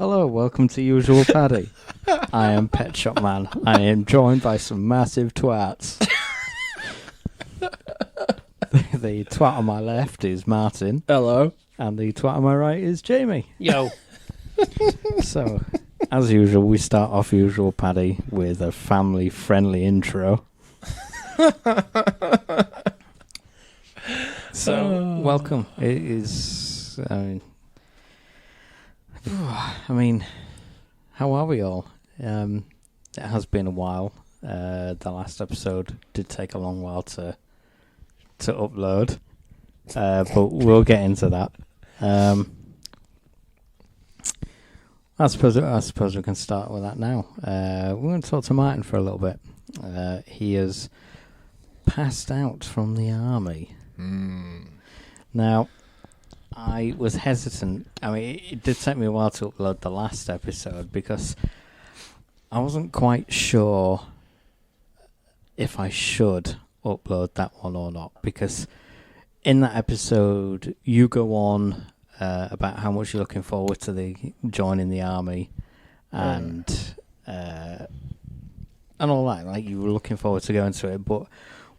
Hello, welcome to Usual Paddy. I am Pet Shop Man. I am joined by some massive twats. The twat on my left is Martin. Hello. And the twat on my right is Jamie. Yo. So, as usual, we start off Usual Paddy with a family-friendly intro. So, welcome. It is... I mean, how are we all? It has been a while. The last episode did take a long while to upload, but we'll get into that. I suppose we can start with that now. We're going to talk to Martin for a little bit. He has passed out from the army. Now, I was hesitant. I mean, it did take me a while to upload the last episode because I wasn't quite sure if I should upload that one or not. Because in that episode, you go on about how much you're looking forward to the joining the army and all that. Like, you were looking forward to going to it, but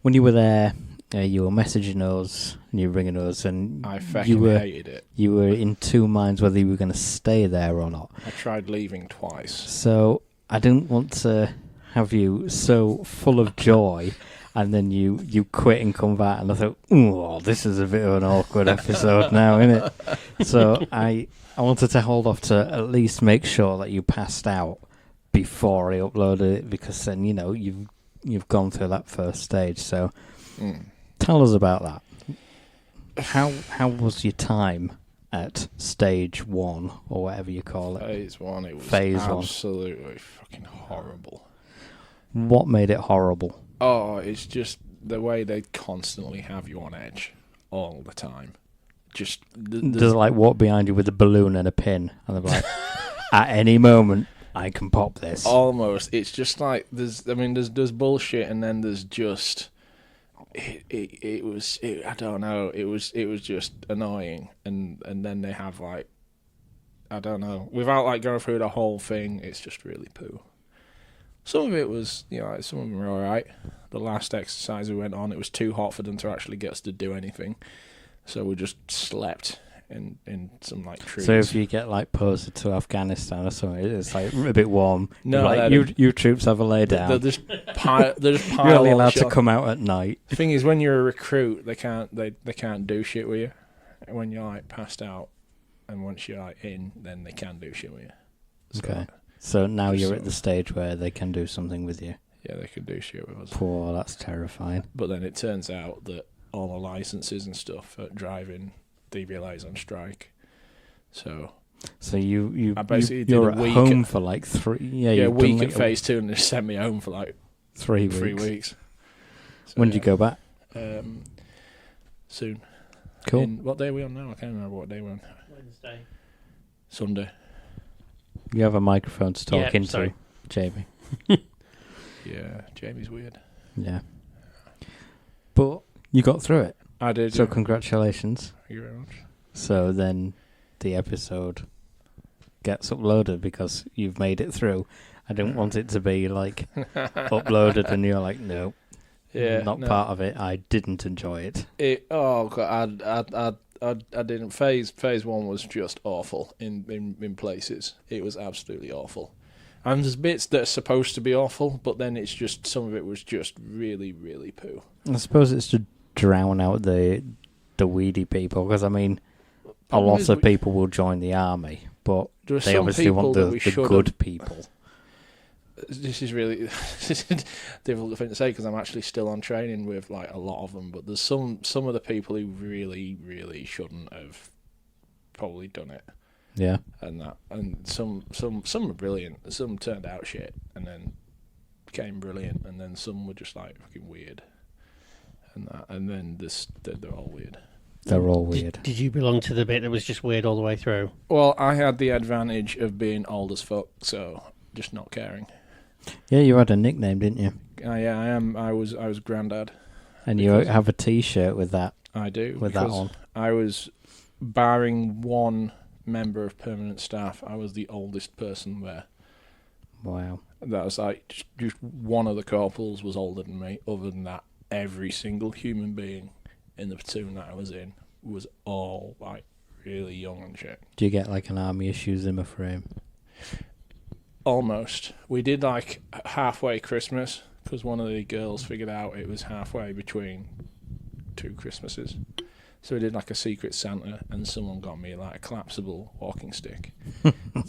when you were there, you were messaging us and you were ringing us, and I hated it. You were in two minds whether you were going to stay there or not. I tried leaving twice. So I didn't want to have you so full of joy, and then you quit and come back. And I thought, oh, this is a bit of an awkward episode now, isn't it? So I wanted to hold off to at least make sure that you passed out before I uploaded it, because then you've gone through that first stage. So. Tell us about that. How was your time at stage 1 or whatever you call it? Phase 1. It was absolutely fucking horrible. What made it horrible? Oh, it's just the way they constantly have you on edge all the time. Just does like walk behind you with a balloon and a pin, and they're like, at any moment I can pop this. Almost. It's just like there's bullshit, and then there's just. It was I don't know, it was just annoying, and then they have like, I don't know, without like going through the whole thing, it's just really poo. Some of it was, some of them were alright. The last exercise we went on, it was too hot for them to actually get us to do anything, so we just slept in some like trees. So if you get like posted to Afghanistan or something, it's like a bit warm. No, like, you troops have a lay down. They're just pile You're only allowed to come out at night. The thing is, when you're a recruit, they can't do shit with you. When you're like passed out, and once you're like in, then they can do shit with you. Okay. So now you're at the stage where they can do something with you. Yeah, they can do shit with us. Poor, that's terrifying. But then it turns out that all the licenses and stuff for driving, DVLA's on strike. So you I basically you're did a week home for like 3 a week at phase 2, and they sent me home for like 3 weeks. 3 weeks. So, when did you go back? Soon. Cool. What day are we on now? I can't remember what day we're on. Wednesday. Sunday. You have a microphone to talk into, sorry. Jamie. Yeah, Jamie's weird. Yeah. But you got through it. I did. So congratulations. Thank you very much. So then the episode gets uploaded because you've made it through. I didn't want it to be like uploaded and you're like, no, not part of it. I didn't enjoy it. Oh God, I didn't. Phase 1 was just awful in places. It was absolutely awful. And there's bits that are supposed to be awful, but then it's just, some of it was just really, really poo. I suppose it's to drown out the weedy people, because I mean, a lot of people will join the army, but they obviously want the good people. This is really difficult thing to say, because I'm actually still on training with like a lot of them, but there's some of the people who really, really shouldn't have probably done it. Yeah. And some were brilliant. Some turned out shit and then became brilliant, and then some were just like fucking weird. And then they're all weird. They're all weird. Did you belong to the bit that was just weird all the way through? Well, I had the advantage of being old as fuck, so just not caring. Yeah, you had a nickname, didn't you? Yeah, I am. I was Grandad. And you have a T-shirt with that. I do. With that on. I was, barring one member of permanent staff, I was the oldest person there. Wow. That was like just one of the corporals was older than me. Other than that, every single human being in the platoon that I was in was all like really young and shit. Do you get like an army issue Zimmer frame? Almost. We did like halfway Christmas because one of the girls figured out it was halfway between 2 Christmases. So we did like a secret Santa, and someone got me like a collapsible walking stick,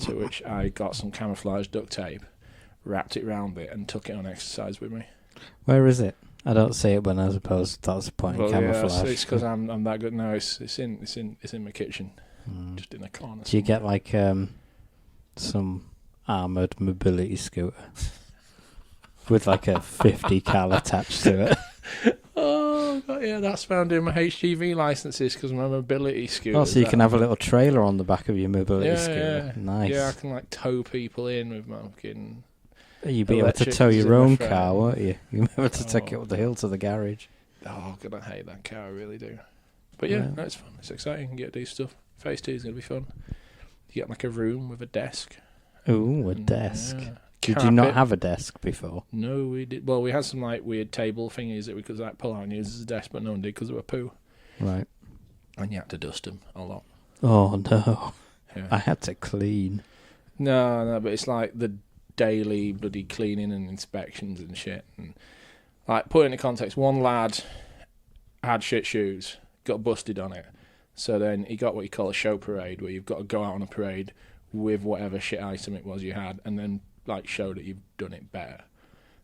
to which I got some camouflage duct tape, wrapped it round it, and took it on exercise with me. Where is it? I don't see it, but I suppose that's the point in camouflage. Yeah, it's because I'm that good. No, it's in my kitchen, just in a corner. Do you get like some armoured mobility scooter with like a 50 cal attached to it? Oh, God, yeah, that's found in my HGV licences because my mobility scooter. Oh, so you can have a little trailer on the back of your mobility scooter. Yeah. Nice. Yeah, I can like tow people in with my fucking. You'd be able to tow your own car, won't you? You'd be able to take it up the hill to the garage. Oh, God, I hate that car, I really do. But yeah, no, it's fun. It's exciting. You get to do stuff. Phase 2 is going to be fun. You get like a room with a desk. Ooh, a desk. Yeah. Did you not have a desk before? No, we did. Well, we had some like weird table thingies that we could like pull out and use as a desk, but no one did because they were poo. Right. And you had to dust them a lot. Oh, no. Yeah. I had to clean. No, but it's like the daily bloody cleaning and inspections and shit. And like, put it into context, one lad had shit shoes, got busted on it. So then he got what you call a show parade, where you've got to go out on a parade with whatever shit item it was you had, and then like show that you've done it better.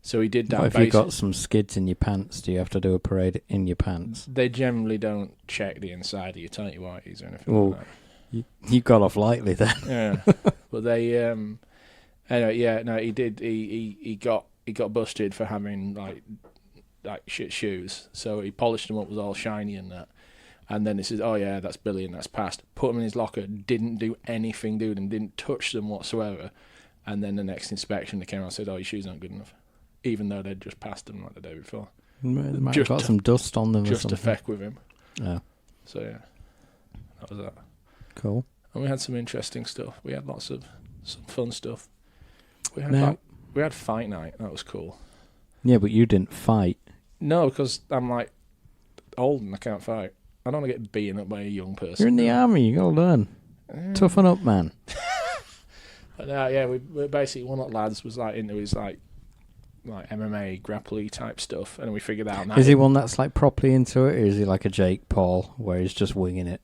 So he did that. What if you got some skids in your pants? Do you have to do a parade in your pants? They generally don't check the inside of your tighty whities or anything like that. You got off lightly then. Yeah, but they anyway, yeah, no, he did. He got busted for having like shit shoes. So he polished them up, was all shiny and that. And then he says, "Oh yeah, that's Billy, and that's passed." Put them in his locker. Didn't do anything, dude, and didn't touch them whatsoever. And then the next inspection, they came out and said, "Oh, your shoes aren't good enough," even though they'd just passed them like the day before. They might have got some dust on them. Just or to something. feck with him. Yeah. So yeah, that was that. Cool. And we had some interesting stuff. We had lots of some fun stuff. We had fight night. That was cool. Yeah, but you didn't fight. No, because I'm like old and I can't fight. I don't want to get beaten up by a young person. You're in the army. You gotta learn. Toughen up, man. But yeah, we basically, one of the lads was like into his like MMA grappling type stuff, and we figured out. Is he one that's like properly into it, or is he like a Jake Paul where he's just winging it?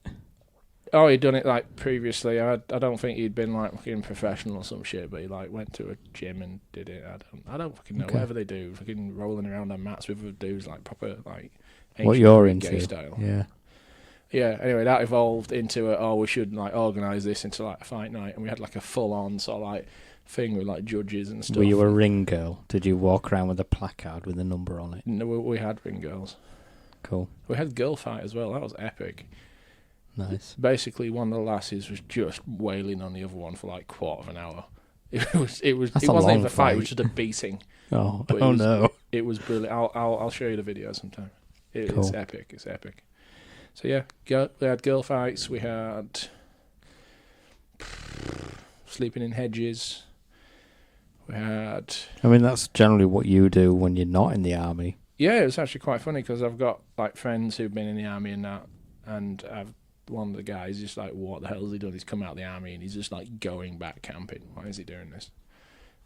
Oh, he'd done it like previously. I don't think he'd been like fucking professional or some shit, but he like went to a gym and did it. I don't fucking know. Okay. Whatever they do, fucking rolling around on mats with dudes like proper like. What you're into? Gay style. Yeah. Yeah, anyway, that evolved into we should like organise this into like a fight night, and we had like a full on sort of like thing with like judges and stuff. Were you a ring girl? Did you walk around with a placard with a number on it? No, we had ring girls. Cool. We had girl fight as well. That was epic. Nice. Basically, one of the lasses was just wailing on the other one for like quarter of an hour. It wasn't even a fight. It was just a beating. No. It was brilliant. I'll show you the video sometime. Cool. It's epic. It's epic. So yeah, we had girl fights. We had sleeping in hedges. We had. I mean, that's generally what you do when you're not in the army. Yeah, it was actually quite funny because I've got like friends who've been in the army and that, and one of the guys just like, "What the hell has he done? He's come out of the army and he's just like going back camping. Why is he doing this?"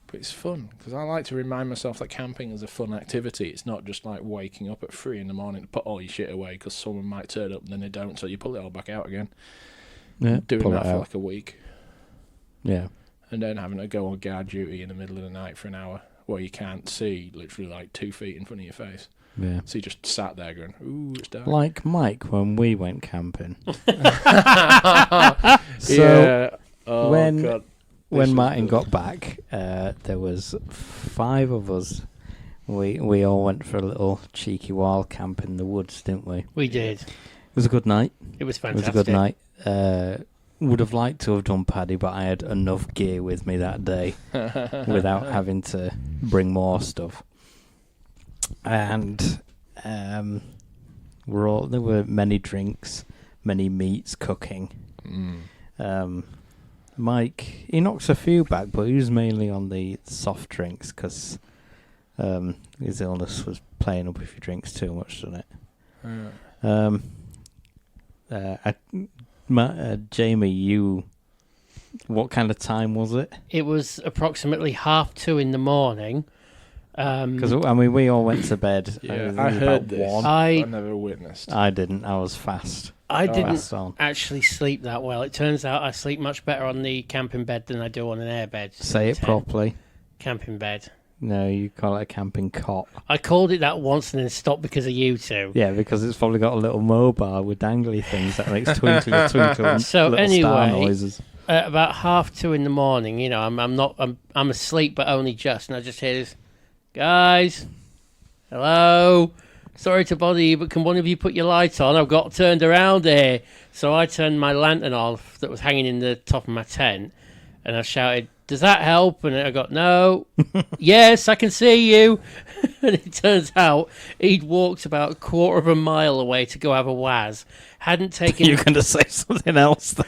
But it's fun because I like to remind myself that camping is a fun activity. It's not just like waking up at 3 a.m. to put all your shit away because someone might turn up and then they don't, so you pull it all back out again. Yeah, doing that for like a week. Yeah. And then having to go on guard duty in the middle of the night for an hour where you can't see literally like 2 feet in front of your face. Yeah. So you just sat there going, "Ooh, it's dark." Like Mike when we went camping. Yeah. Oh, God. When Martin got back, there was 5 of us. We all went for a little cheeky wild camp in the woods, didn't we? We did. It was a good night. It was fantastic. It was a good night. Would have liked to have done Paddy, but I had enough gear with me that day without having to bring more stuff. And there were many drinks, many meats cooking. Mike, he knocks a few back, but he was mainly on the soft drinks because his illness was playing up if he drinks too much, doesn't it? Jamie, what kind of time was it? It was approximately 2:30 in the morning. Because we all went to bed. Yeah, I heard this. 1. I never witnessed. I didn't. I was fast. I didn't Fast on. actually sleep that well. It turns out I sleep much better on the camping bed than I do on an air bed. Say it properly. Camping bed. No, you call it a camping cot. I called it that once and then stopped because of you two. Yeah, because it's probably got a little mobile with dangly things that makes twinkle twinkle and So little anyway, star noises. About 2:30 in the morning, you know, I'm asleep, but only just, and I just hear this, guys, hello, sorry to bother you, but can one of you put your light on? I've got turned around here. So I turned my lantern off that was hanging in the top of my tent, and I shouted, does that help? And I got, no. Yes, I can see you. And it turns out he'd walked about 1/4 mile away to go have a waz. Hadn't taken... You're going to say something else then.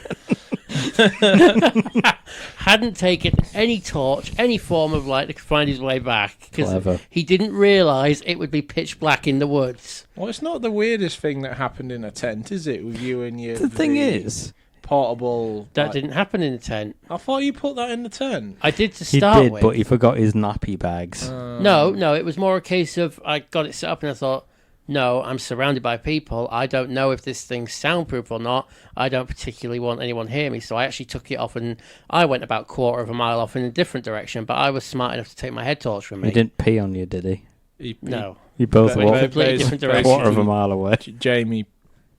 Hadn't taken any torch, any form of light to find his way back. Clever. Because he didn't realise it would be pitch black in the woods. Well, it's not the weirdest thing that happened in a tent, is it? With you and your... The thing is... portable... That didn't happen in the tent. I thought you put that in the tent. I did to He start did, with. but he forgot his nappy bags. No, it was more a case of I got it set up and I thought, no, I'm surrounded by people. I don't know if this thing's soundproof or not. I don't particularly want anyone to hear me. So I actually took it off and I went about 1/4 mile off in a different direction. But I was smart enough to take my head torch from me. He didn't pee on you, did he? No. You both But- walked Completely different direction. 1/4 mile away. Jamie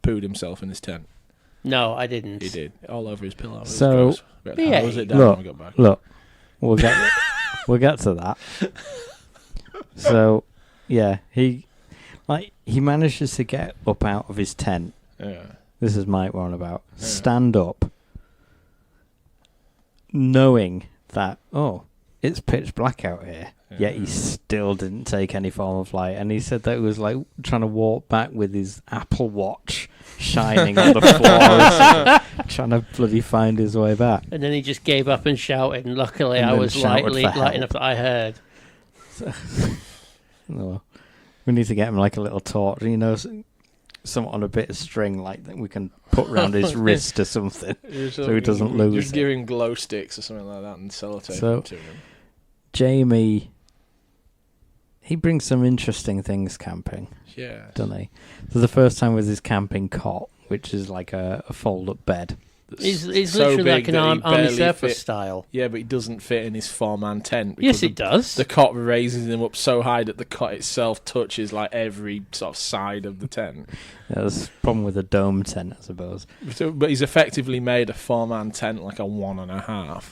pooed himself in his tent. No, I didn't. He did. All over his pillow. It was So- gross. Yeah. How was it down when we got back? Look, we'll get to that. So, yeah, he manages to get up out of his tent. Yeah. This is Mike we're on about. Yeah. Stand up, knowing that it's pitch black out here. Yeah. Yet he still didn't take any form of light, and he said that it was like trying to walk back with his Apple Watch shining on the floor, trying to bloody find his way back. And then he just gave up and shouted. And luckily, And I then was shouted light for help. enough that I heard. Oh, we need to get him like a little torch, something on a bit of string like that we can put round his wrist or something, so he doesn't lose Just it. give him glow sticks or something like that and sellotape So- them to him. Jamie, he brings some interesting things camping, Yeah. doesn't he? So the first time was his camping cot, which is like a fold-up bed. It's so literally like big an that he army barely surplus fit. style. Yeah, but he doesn't fit in his 4-man tent. Yes, because it does. The cot raises him up so high that the cot itself touches like every sort of side of the tent. Yeah, there's a problem with a dome tent, I suppose. But he's effectively made a 4-man tent like a 1.5.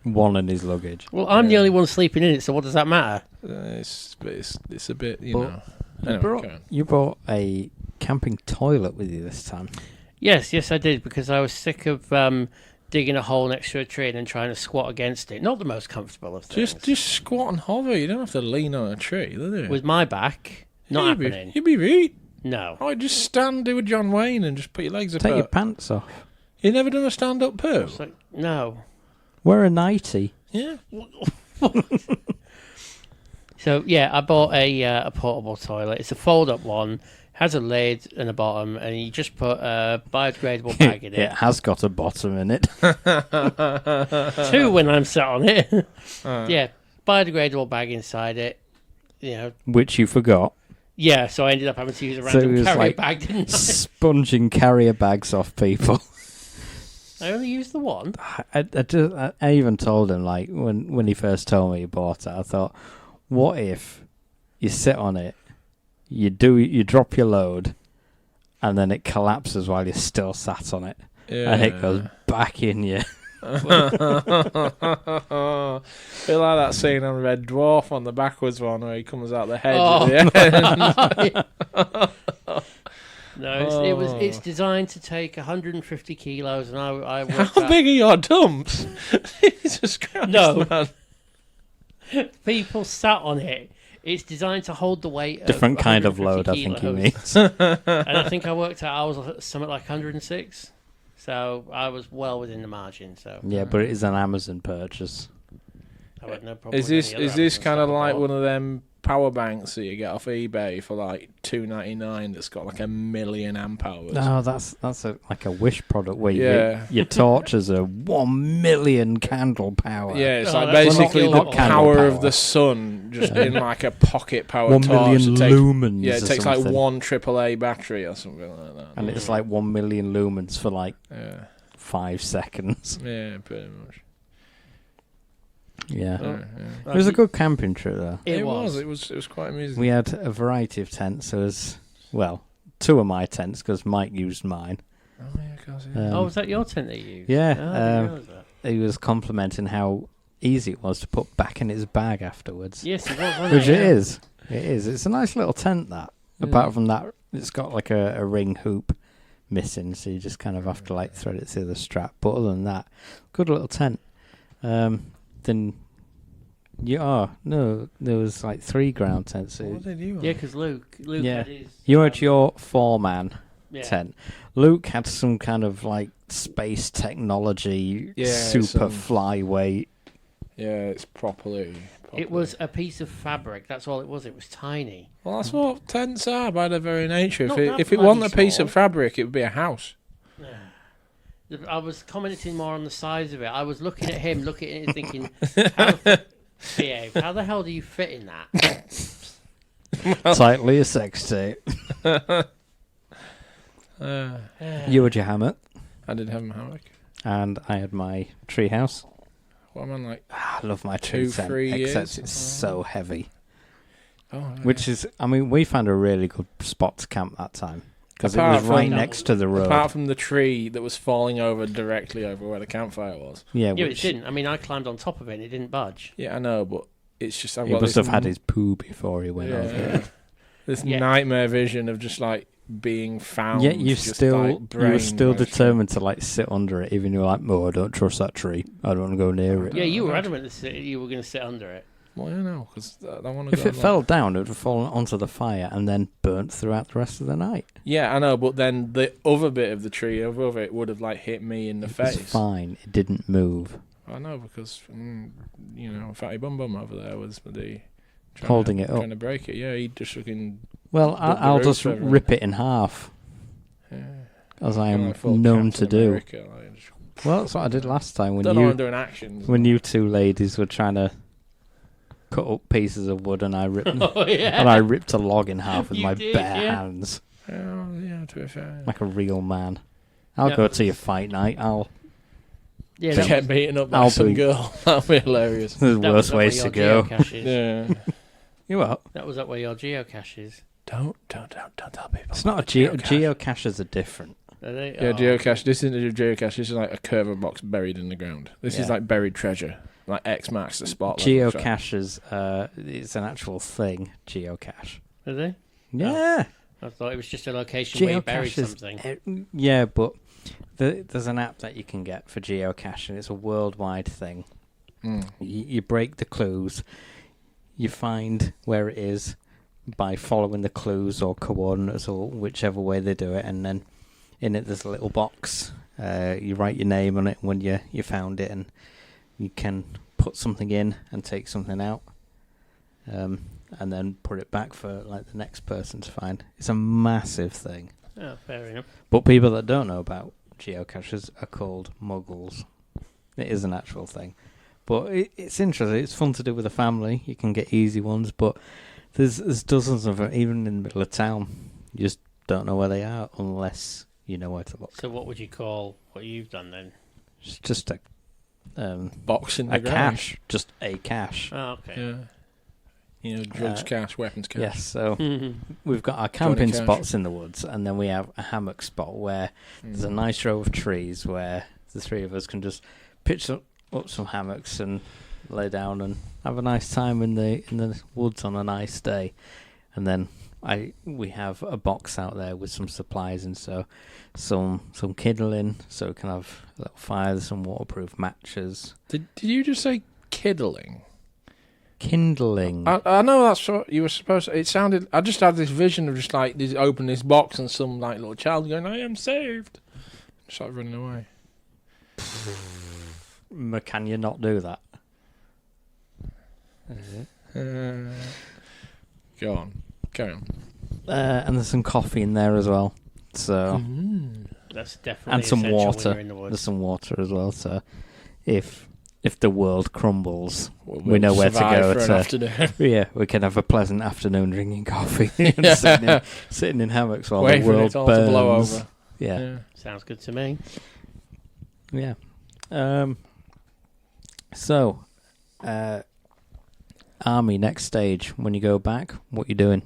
One in his luggage. Well, I'm the Yeah. only one sleeping in it, so what does that matter? It's a bit, you But know. Anyway, You brought a camping toilet with you this time. Yes, I did, because I was sick of digging a hole next to a tree and then trying to squat against it. Not the most comfortable of things. just squat and hover. You don't have to lean on a tree, do you? With my back, not happening. You'd be right. No. Oh, just stand, do a John Wayne, and just put your legs Take your apart. pants off. You never done a stand-up poo? It's like, no. Wear a nightie. Yeah. So, yeah, I bought a portable toilet. It's a fold-up one, has a lid and a bottom, and you just put a biodegradable bag in It it. has got a bottom in it. 2 when I'm sat on it. Yeah, biodegradable bag inside it. You know, Which you forgot. yeah, so I ended up having to use a So it random was carrier like bag, didn't I? sponging carrier bags off people. I only used the one. I even told him, like, when he first told me he bought it, I thought, what if you sit on it, you drop your load, and then it collapses while you're still sat on it, and it goes back in you. Feel like that scene on Red Dwarf on the backwards one where he comes out the hedge Oh, at the end. No, it's designed to take 150 kilos, and I worked How out big are your dumps? Jesus Christ, No. man. people sat on it. It's designed to hold the weight. Different of kind of 150 load, I think he kilos. means. And I think I worked out I was something like 106. So I was well within the margin. So Yeah, but it is an Amazon purchase. I had no problem. Is this kind of like one of them power banks that you get off eBay for like $2.99 that's got like 1,000,000 amp hours? No, that's like a Wish product where your torches are 1,000,000 candle power. Yeah, it's Oh, like that's basically not the candle power power. of the sun just in like a pocket power 1,000,000 torch. lumens. Yeah, it or takes like something. one AAA battery or something like that. And it's like 1,000,000 lumens for like Yeah, 5 seconds. yeah, pretty much. Yeah. Yeah, yeah. It was a good camping trip, though. It was. It was quite amusing. We had a variety of tents. There was, well, 2 of my tents because Mike used mine. Oh yeah, of course. Yeah. Oh, was that your tent that you used? Yeah, Oh, I didn't realise that. He was complimenting how easy it was to put back in his bag afterwards. Yes, it was. Wasn't Which it? it is. It is. It's a nice little tent, that. Yeah. Apart from that, it's got like a ring hoop missing, so you just kind of have to like thread it through the strap. But other than that, good little tent. Then... no, there was like 3 ground tents. So What did you want? Yeah, because Luke Yeah. had his. you had your 4-man yeah. tent. Luke had some kind of like space technology, Yeah, super some- flyweight. Yeah, it's properly. It was a piece of fabric. That's all it was. It was tiny. Well, that's what tents are by their very nature. Not If that it wasn't a bloody piece small. of fabric, it would be a house. I was commenting more on the size of it. I was looking at him, looking at it, thinking, how behave. How the hell do you fit in that? Tightly a sex tape. You had your hammock, I did have a hammock. and I had my tree house. What am I like? I love my tree 2, tent, 3 years? except it's so heavy. Oh, Which is, I mean, we found a really good spot to camp that time because it Apart was right from- next to the road. apart from the tree that was falling over directly over where the campfire was. Yeah, Yeah, but it which didn't. I mean, I climbed on top of it and it didn't budge. Yeah, I know, but it's just I've he got must this have had his poo before he went over yeah, it. this Yeah. nightmare vision of just like being found. Yet you just, still, like, you were brain still motion. determined to like sit under it, even you're like, no, I don't trust that tree. I don't want to go near it. Yeah, you were adamant that you were going to sit under it. Well, I know, because I want to If go. it fell down, it would have fallen onto the fire and then burnt throughout the rest of the night. Yeah, I know, but then the other bit of the tree above it would have like hit me in the It face. was fine. It didn't move. I know, because Fatty Bum Bum over there was Holding it up. trying to break it. Yeah, he just fucking. Well, Dug the I'll roots just for everyone. rip it in half, Yeah, as I am like full known to Captain do. America, like, just- Well, that's what I did last time when don't know what I'm you doing actions. when you 2 ladies were trying to cut up pieces of wood and I ripped Oh, yeah. and I ripped a log in half with You my did, bare yeah. hands Yeah, to be fair. like a real man. I'll Yeah. go to your fight night. Yeah, To that get was, beaten up by I'll some be- girl. That'd be hilarious. There's that was worse up where ways your to go. geocache is. Yeah. You what? That was up where your geocache is. Don't tell people. It's not a geocaches are different. Are they? Yeah, Oh. geocache. This isn't a geocache. This is like a curve box buried in the ground. This is Yeah. like buried treasure. Like X marks the spot. Geocaches, it's an actual thing. Geocache. Are they? Yeah. I thought it was just a location where you buried Geocaches. something. Yeah, but there's an app that you can get for geocaching. It's a worldwide thing. Mm. You break the clues. You find where it is by following the clues or coordinates or whichever way they do it, and then in it there's a little box. You write your name on it when you found it, and you can put something in and take something out, and then put it back for like the next person to find. It's a massive thing. Oh, fair enough. But people that don't know about geocaches are called muggles. It is an actual thing. But it's interesting. It's fun to do with a family. You can get easy ones, but there's dozens of them, even in the middle of town. You just don't know where they are unless you know where to look. So what would you call what you've done then? It's just Box in the a ground. cache. Just a cache. Oh, okay. Yeah. Drugs cache, weapons cache. Yes, so Mhm. we've got our camping Cash. spots in the woods, and then we have a hammock spot where there's a nice row of trees where the 3 of us can just pitch up some hammocks and lay down and have a nice time in the woods on a nice day. And then we have a box out there with some supplies, and so some kindling, so we can have a little fire, some waterproof matches. Did you just say kiddling? Kindling. I know that's what you were supposed to. It sounded. I just had this vision of just like open this box and some like little child going, "I am saved." Start running away. Can you not do that? Go on. Carry on. And there's some coffee in there as well. So That's definitely and some essential when water. you're in the woods. There's some water as well. So if the world crumbles, We'll we know where to survive go. for an afternoon. Yeah, we can have a pleasant afternoon drinking coffee and sitting in hammocks while Wait the for world it all burns. to blow over. Yeah. Sounds good to me. Yeah. So, Army, next stage. When you go back, what you doing?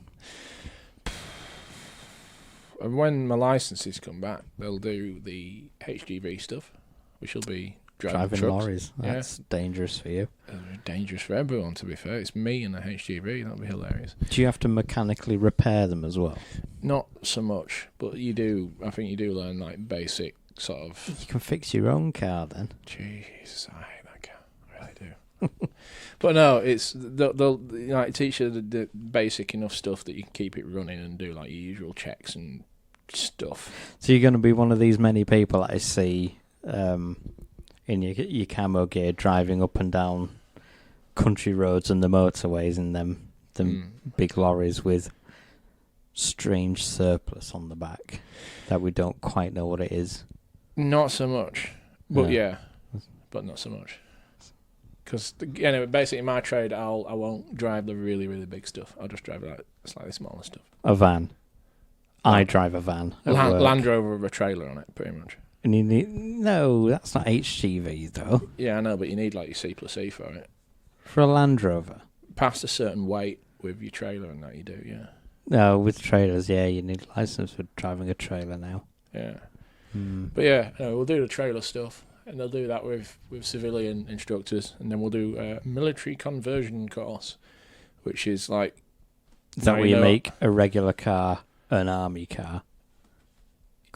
And when my licenses come back, they'll do the HGV stuff, which will be driving trucks. lorries. That's dangerous for you. Dangerous for everyone, to be fair. It's me and the HGV. That'll be hilarious. Do you have to mechanically repair them as well? Not so much, but you do. I think you do learn like basic sort of. You can fix your own car then. Jesus, I hate that car. I really do. But no, it's they'll like teach you the basic enough stuff that you can keep it running and do like your usual checks and stuff. So you're going to be one of these many people that I see in your camo gear driving up and down country roads and the motorways in them big lorries with strange surplus on the back that we don't quite know what it is. Not so much, but No. yeah, but not so much. Because anyway, basically, in my trade, I won't drive the really really big stuff. I'll just drive like slightly smaller stuff. A van. I drive a van. at work. Land Rover with a trailer on it, pretty much. And you need, no, that's not HGV though. Yeah, I know, but you need like your C+E for it. For a Land Rover. Past a certain weight with your trailer and that you do, yeah. No, with trailers, yeah, you need a license for driving a trailer now. Yeah. But yeah, we'll do the trailer stuff, and they'll do that with civilian instructors, and then we'll do a military conversion course, which is like... Is that where you make a regular car an army car?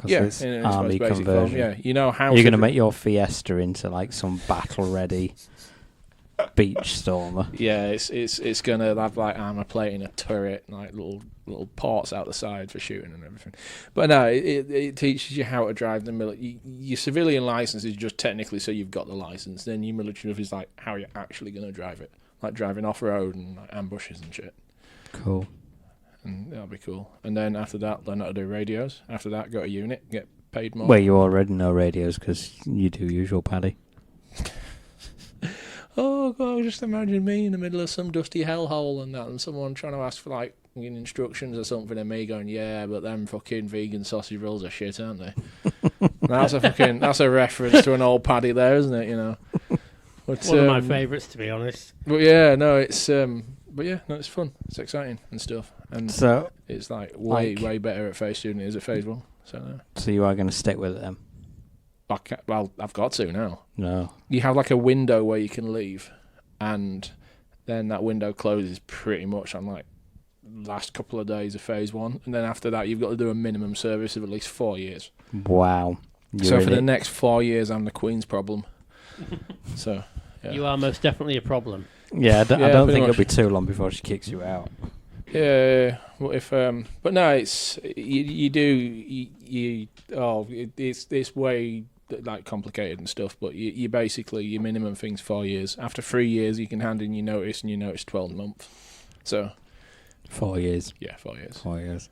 Yeah, it's in its army most basic conversion. form, yeah. You know how... You're going to make your Fiesta into like some battle-ready beach stormer. Yeah, it's going to have like armor plating, a turret, like little ports out the side for shooting and everything. But no, it teaches you how to drive the military. Your civilian license is just technically so you've got the license. Then your military stuff is like how you're actually going to drive it, like driving off road and like ambushes and shit. Cool. And that'll be cool. And then after that, learn how to do radios. After that, go to unit, get paid more. Well, you already know radios because you do usual, Paddy. Oh God, just imagine me in the middle of some dusty hellhole and that, and someone trying to ask for like instructions or something, and me going, "Yeah, but them fucking vegan sausage rolls are shit, aren't they?" that's a reference to an old Paddy there, isn't it? You know. But, one of my favourites, to be honest. But yeah, no, it's it's fun, it's exciting and stuff, and So it's like way better at phase 2 than it is at phase 1. So you are going to stick with it then? Well, I've got to now. No. You have like a window where you can leave, and then that window closes pretty much on like last couple of days of phase 1, and then after that you've got to do a minimum service of at least 4 years. Wow. So for the next 4 years, I'm the Queen's problem. So yeah. You are most definitely a problem. Yeah, I don't think much. it'll be too long before she kicks you out. Yeah, what if? But no, it's it's way like complicated and stuff. But you basically your minimum thing's 4 years. After 3 years, you can hand in your notice, and your notice 12 months. So 4 years. Yeah, 4 years. 4 years.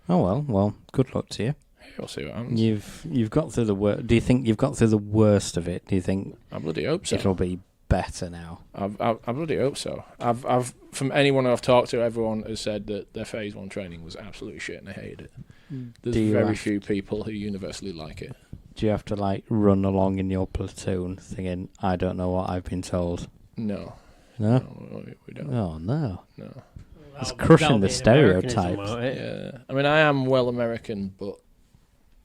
Oh well. Good luck to you. Yeah, we'll see what happens. You've got through the worst. Do you think you've got through the worst of it? Do you think I bloody hope so. it'll be better now? I bloody hope so. I've from anyone I've talked to, everyone has said that their phase 1 training was absolutely shit and they hated it. There's very few people who universally like it. Do you have to like run along in your platoon thinking, I don't know what I've been told? No, we don't. Oh no. It's That'll crushing be the an Americanism, stereotypes. won't it? Yeah, I mean I am well American, but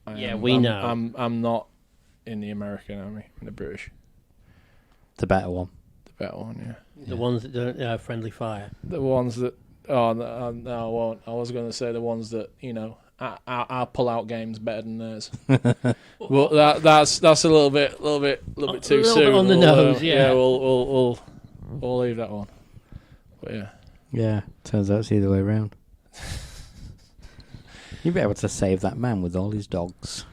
We know. I'm not in the American army. I'm the British. The better one. The better one, yeah. The ones that don't friendly fire. The ones that... Oh, no, I won't. I was going to say the ones that, our pull-out game's better than theirs. Well, that's a little bit too soon. Bit on the nose, yeah. Yeah, we'll leave that one. But yeah. Yeah, turns out it's the other way around. You'd be able to save that man with all his dogs.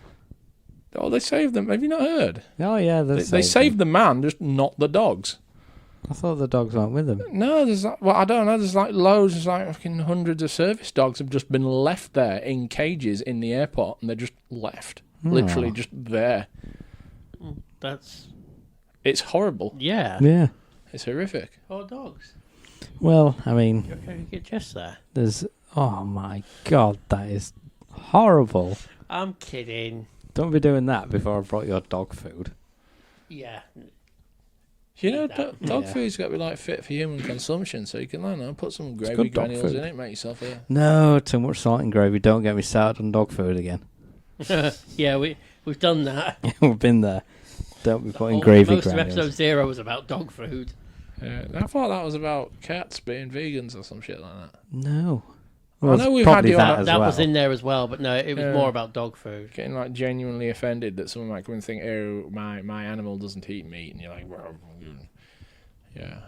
Oh, they saved them. Have you not heard? Oh yeah, They saved the man, just not the dogs. I thought the dogs weren't with them. No, there's like, well, I don't know. There's like loads, there's like fucking hundreds of service dogs have just been left there in cages in the airport, and they're just left, literally just there. It's horrible. Yeah. Yeah. It's horrific. Poor dogs. Well, I mean, You reckon I could get Jess there? there's. Oh my god, that is horrible. I'm kidding. Don't be doing that before I brought your dog food. Yeah. You know, that. dog food's got to be like fit for human consumption, so you can, I don't know, put some gravy good dog granules food. in it, make yourself a... No, too much salt and gravy. Don't get me started on dog food again. Yeah, we've done that. We've been there. Don't be putting gravy Most of granules. episode 0 was about dog food. Yeah, I thought that was about cats being vegans or some shit like that. No. I know we've probably had you on that as That well. was in there as well, but no, it was Yeah. more about dog food. Getting like genuinely offended that someone might come and think, "Oh, my animal doesn't eat meat," and you're like, "Well, yeah."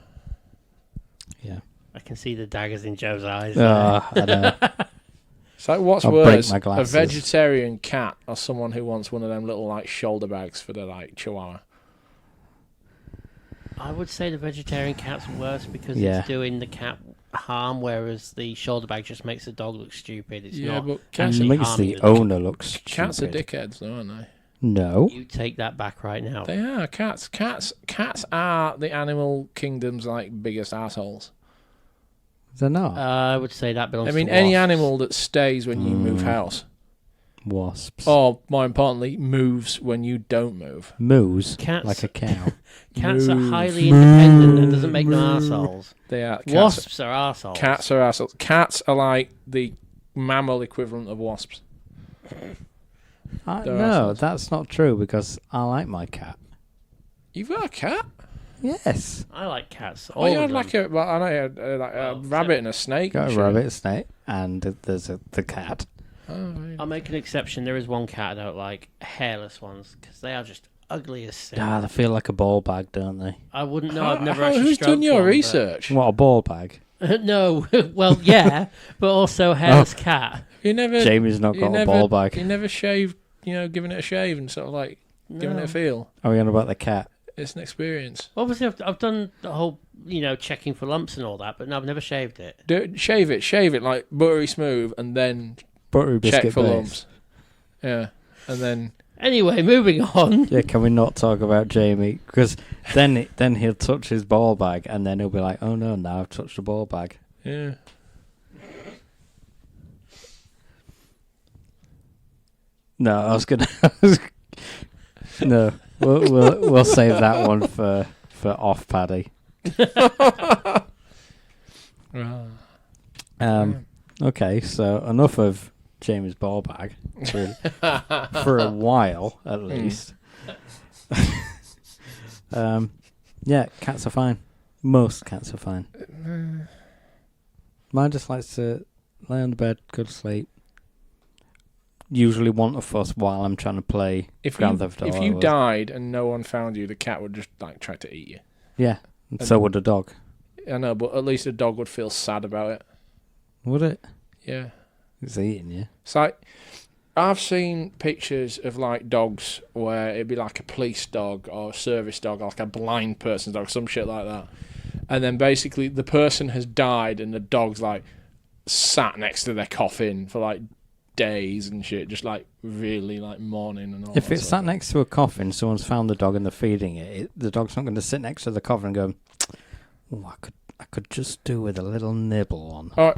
Yeah. I can see the daggers in Joe's eyes. I know. It's like, what's I'll break worse, my a glasses. vegetarian cat or someone who wants one of them little like shoulder bags for the like chihuahua? I would say the vegetarian cat's worse because Yeah. it's doing the cat harm, whereas the shoulder bag just makes the dog look stupid. It's Yeah, not. but And cats, actually makes harming the the dog. owner look stupid. cats are dickheads, though, aren't they? No. You take that back right now. They are cats. Cats are the animal kingdom's like biggest assholes. They're not. I would say that belongs I mean, to any wasps. animal that stays when you move house, Wasps. or more importantly, moves when you don't move. Moose. Cats- Like a cow. Cats are Move. highly independent and doesn't make them arseholes. They are cats. Wasps are arseholes. Cats are assholes. Cats are like the mammal equivalent of wasps. They're No, assholes. that's not true because I like my cat. You've got a cat? Yes. I like cats. Oh, All you of had them. like a, well, I know you had like a Well, rabbit and a snake. Got and a shit. rabbit, a snake, and there's the cat. Oh, right. I'll make an exception. There is one cat I don't like, hairless ones, because they are just ugly as sin. Ah, they feel like a ball bag, don't they? I wouldn't know. I've never actually Who's done stroked your one, but- research? What, a ball bag? No, well, yeah, but also hairless cat. You never. Jamie's not you got a never, ball bag. You never shaved, giving it a shave and sort of like giving it No. a feel. Are we on about the cat? It's an experience. Obviously, I've done the whole, checking for lumps and all that, but no, I've never shaved it. Shave it like buttery smooth, and then Buttery biscuit check for base. lumps. Yeah, and then Anyway, moving on. Yeah, can we not talk about Jamie? Because then he'll touch his ball bag, and then he'll be like, "Oh no, now I've touched the ball bag." yeah. No, I was gonna. No, we'll save that one for off Paddy. Okay, so enough of Jamie's ball bag for a while at least. Yeah, cats are fine. Most cats are fine. Mine just likes to lay on the bed, go to sleep. Usually want a fuss while I'm trying to play Grand Theft Auto. If you died and no one found you, the cat would just like try to eat you. Yeah, and so would a dog. I know, but at least a dog would feel sad about it. Would it? Yeah. It's eating you. It's like, I've seen pictures of like dogs where it'd be like a police dog or a service dog, or like a blind person's dog, some shit like that. And then basically the person has died and the dog's like sat next to their coffin for like days and shit, just like really like mourning and all If that it's sort sat next to a coffin, someone's found the dog and they're feeding it, the dog's not going to sit next to the coffin and go, "Oh, I could just do with a little nibble on." All right.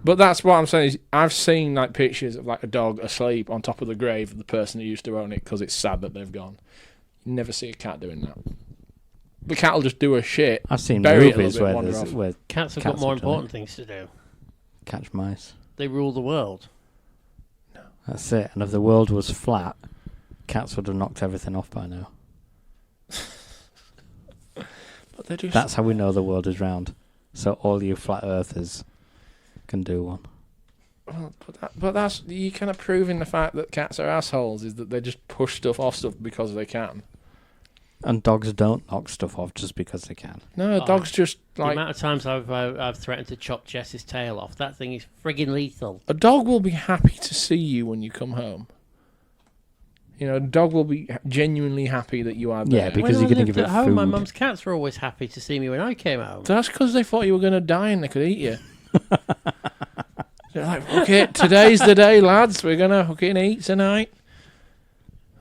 But that's what I'm saying is I've seen like pictures of like a dog asleep on top of the grave of the person who used to own it because it's sad that they've gone. You never see a cat doing that. The cat will just do a shit. I've seen bury it a movies little bit, where wander off. where Cats have Cats got more have done important things to do. catch mice. They rule the world. That's it. And if the world was flat, cats would have knocked everything off by now. But they do. That's how we know the world is round. So all you flat earthers can do one. Well, but that's you kind of proving the fact that cats are assholes is that they just push stuff off stuff because they can. And dogs don't knock stuff off just because they can. No, Oh, dogs just The like amount of times I've threatened to chop Jess's tail off, that thing is friggin' lethal. a dog will be happy to see you when you come home. You know, the dog will be genuinely happy that you are there. Yeah, because you're going to give it home, food. my mum's cats were always happy to see me when I came home. That's because they thought you were going to die and they could eat you. They're like, okay, today's the day, lads. We're going to fucking eat tonight.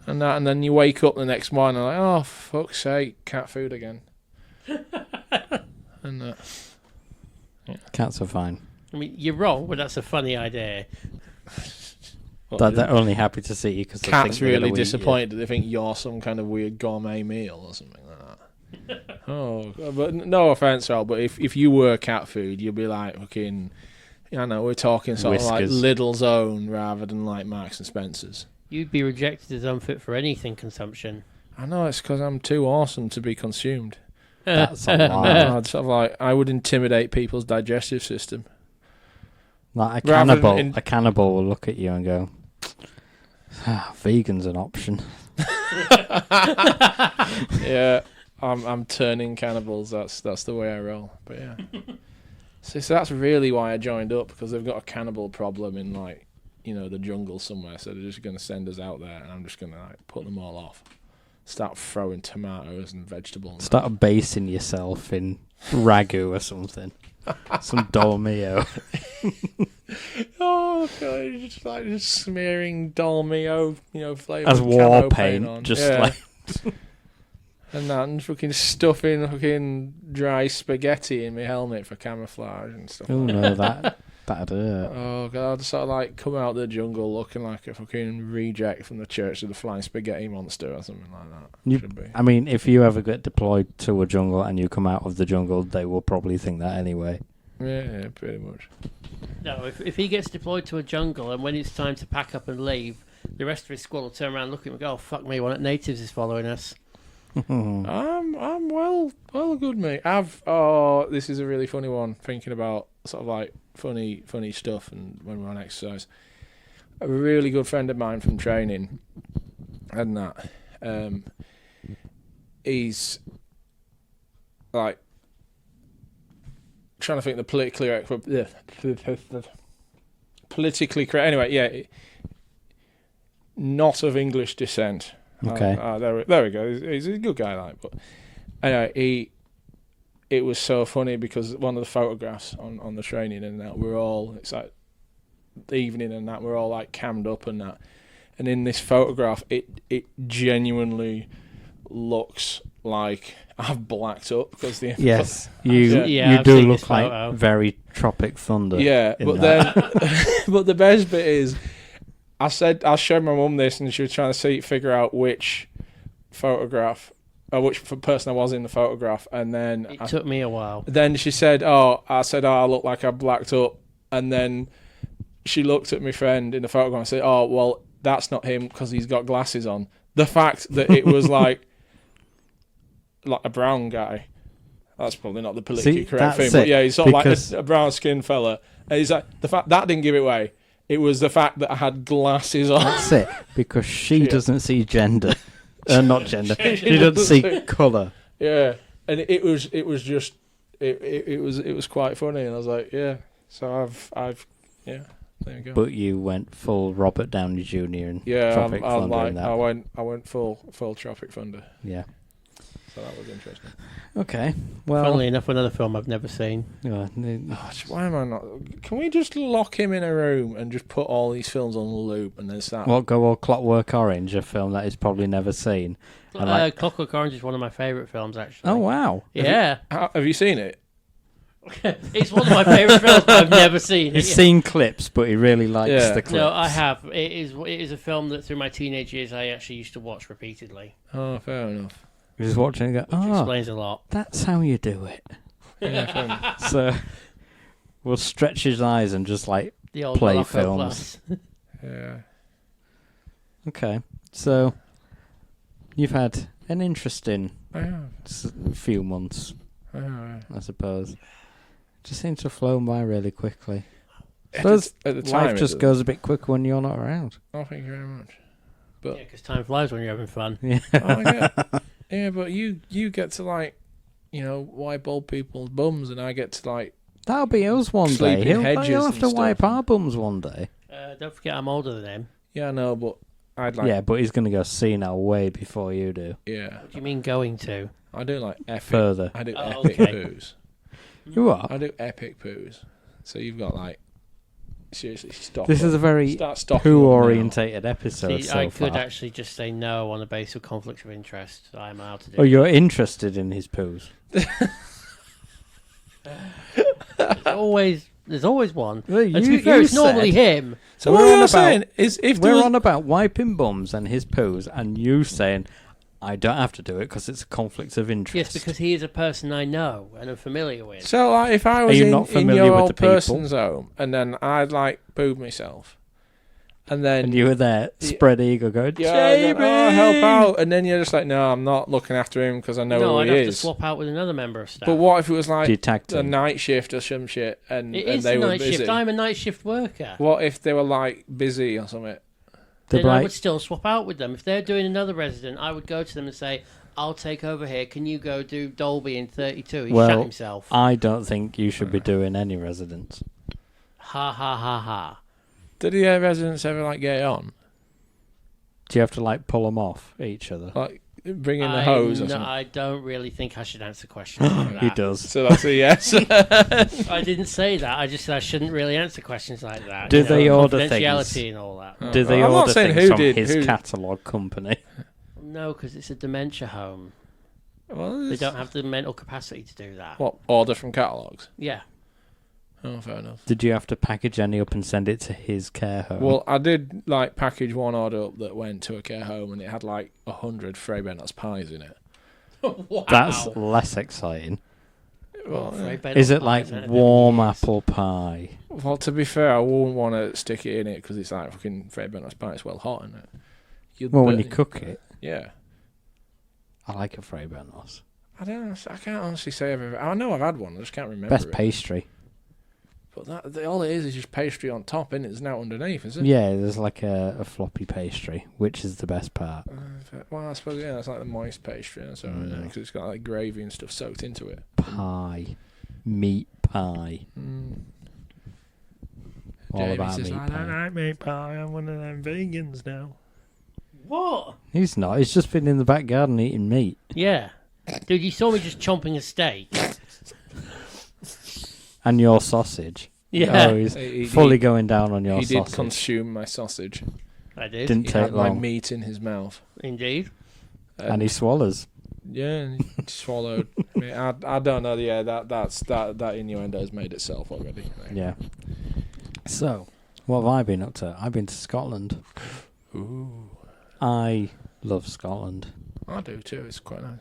And then you wake up the next morning and like, oh, fuck's sake, cat food again. And Cats are fine. I mean, you're wrong, but that's a funny idea. They're only happy to see you because Cat's really disappointed that they think you're some kind of weird gourmet meal or something like that. Oh, but no offense, Al, but if you were cat food, you'd be like fucking, I know, we're talking sort of like Lidl's Own rather than like Marks and Spencer's. You'd be rejected as unfit for anything consumption. I know, it's because I'm too awesome to be consumed. That's a lie. I'd sort of like, I would intimidate people's digestive system. Like a cannibal will look at you and go, vegan's an option. Yeah, I'm turning cannibals. That's the way I roll. But yeah, so that's really why I joined up, because they've got a cannibal problem in like, you know, the jungle somewhere. So they're just going to send us out there, and I'm just going to like put them all off. Start throwing tomatoes and vegetables. Start basing yourself in ragu or something. Some dolmio. Oh god, just smearing dolmio, you know, flavour as war paint paint on. just yeah. like and that, and fucking stuffing fucking dry spaghetti in my helmet for camouflage and stuff. oh no, that'd hurt. Oh god, I'd sort of like come out of the jungle looking like a fucking reject from the Church of the Flying Spaghetti Monster or something like that. Should be. I mean, if you ever get deployed to a jungle and you come out of the jungle, they will probably think that anyway. Yeah, pretty much. No, if he gets deployed to a jungle and when it's time to pack up and leave, the rest of his squad will turn around, look at him and go, oh, fuck me, one of the natives is following us. I'm well good, mate. This is a really funny one, thinking about sort of like funny stuff and when we're on exercise. A really good friend of mine from training, and that, he's like trying to think the politically correct. Anyway, yeah, not of English descent. Okay. There we go. He's a good guy, like. But anyway, it was so funny because one of the photographs on the training and that, it's like the evening and that, we're all like cammed up and that, and in this photograph, it genuinely looks like I've blacked up because the yes, you do look like very Tropic Thunder. Yeah, but then, but the best bit is, I showed my mum this and she was trying to figure out which photograph, or which person I was in the photograph, and then it took me a while. Then she said, I look like I blacked up, and then she looked at my friend in the photograph and said, oh, well, that's not him because he's got glasses on. The fact that it was like a brown guy, that's probably not the politically correct thing, but yeah, he's sort of like a brown skinned fella. And he's like, the fact that didn't give it away. It was the fact that I had glasses on. That's it, because she doesn't see gender. Not gender. She doesn't see colour. Yeah, and it was quite funny, and I was like, yeah. So I've there you go. But you went full Robert Downey Jr. and Tropic Thunder in that. I went full Tropic Thunder. Yeah. So that was interesting. Okay, well... Funnily enough, another film I've never seen. Why am I not... Can we just lock him in a room and just put all these films on loop and then start... Well, go all Clockwork Orange, a film that he's probably never seen. Clockwork Orange is one of my favourite films, actually. Oh, wow. Yeah. Have you seen it? It's one of my favourite films, but I've never seen it. He's seen clips, but he really likes the clips. No, I have. It is a film that through my teenage years I actually used to watch repeatedly. Oh, fair enough. He was watching and go, Which explains a lot. That's how you do it. Yeah, fair enough. So we'll stretch his eyes and just like the old play Morocco films. Yeah. Okay, so you've had an interesting few months, I suppose. Just seems to have flown by really quickly. At the time, life just goes a bit quicker when you're not around. Oh, thank you very much. But yeah, because time flies when you're having fun. Yeah. Yeah, but you get to like, wipe old people's bums, and I get to like. That'll be us one day. He'll have to wipe our bums one day. Don't forget, I'm older than him. Yeah, I know, but Yeah, but he's going to go senile way before you do. Yeah. What do you mean going to? I do like epic. Further. I do Oh, epic okay. poos. You are? I do epic poos. So you've got like seriously stop. This is a very start stocking poo up now. orientated episode See, so I far. could actually just say no on the basis of conflicts of interest. I'm allowed to do. Oh, you're interested in his poos? There's always one. Well, And to be fair, it's normally him. So We're what on you're about- saying is if there We're was on about wiping bums and his poos, and you saying, I don't have to do it because it's a conflict of interest. Yes, because he is a person I know and am familiar with. so like if I was you in, not in familiar your with old the people? person's home and then I'd like boob myself, and then And you were there, spread eagle, going, yeah, Jamie! then, oh, help out, and then you're just like, no, I'm not looking after him because I know No, who I'd he have to is. swap out with another member of staff. But what if it was Do you like tag a team? night shift or some shit, and, It and is they a were night busy? shift. I'm a night shift worker. What if they were like busy or something? The Then I black- would still swap out with them. If they're doing another resident, I would go to them and say, I'll take over here. Can you go do Dolby in 32? He Well, shot himself. I don't think you should be doing any residents. Ha ha ha ha. Did the residents ever like get it on, Do you have to like pull them off each other? like bring in the hose or something? I don't really think I should answer questions like that. He does. So that's a yes. I didn't say that. I just said I shouldn't really answer questions like that. Do they order confidentiality things? and all that? Do they I'm not order saying things who from did, his who- catalogue company? No, because it's a dementia home. Well, They it's- don't have the mental capacity to do that. What, order from catalogues? Yeah. Oh, fair enough. Did you have to package any up and send it to his care home? Well, I did like package one order up that went to a care home, and it had like 100 Frey Bennett's pies in it. Wow. That's less exciting. Well, Frey Bennett's Is it pies, like I don't know warm what it is. apple pie? well, to be fair, I wouldn't want to stick it in it because it's like fucking Frey Bennett's pie. It's well hot in it. You'd Well, when burn you cook it, yeah. I like a Frey Bennos. I don't know. I can't honestly say I've ever. I know I've had one. I just can't remember. Best it. pastry. But all it is just pastry on top, and it's now underneath, is it? Yeah, there's like a floppy pastry, which is the best part. Well, I suppose yeah, it's like the moist pastry, and so because it's got like gravy and stuff soaked into it. Pie. Meat pie. All Jamie about says, meat I don't pie. like meat pie. I'm one of them vegans now. What? He's not. He's just been in the back garden eating meat. Yeah. Dude, you saw me just chomping a steak. And your sausage. Yeah. Oh, he's He fully going down on your He sausage. did consume my sausage. I did. Didn't He take had my long. meat in his mouth. Indeed. And he swallows. Yeah, and he swallowed. I mean, I don't know. Yeah, that innuendo has made itself already. Yeah. So, what have I been up to? I've been to Scotland. Ooh, I love Scotland. I do too. It's quite nice.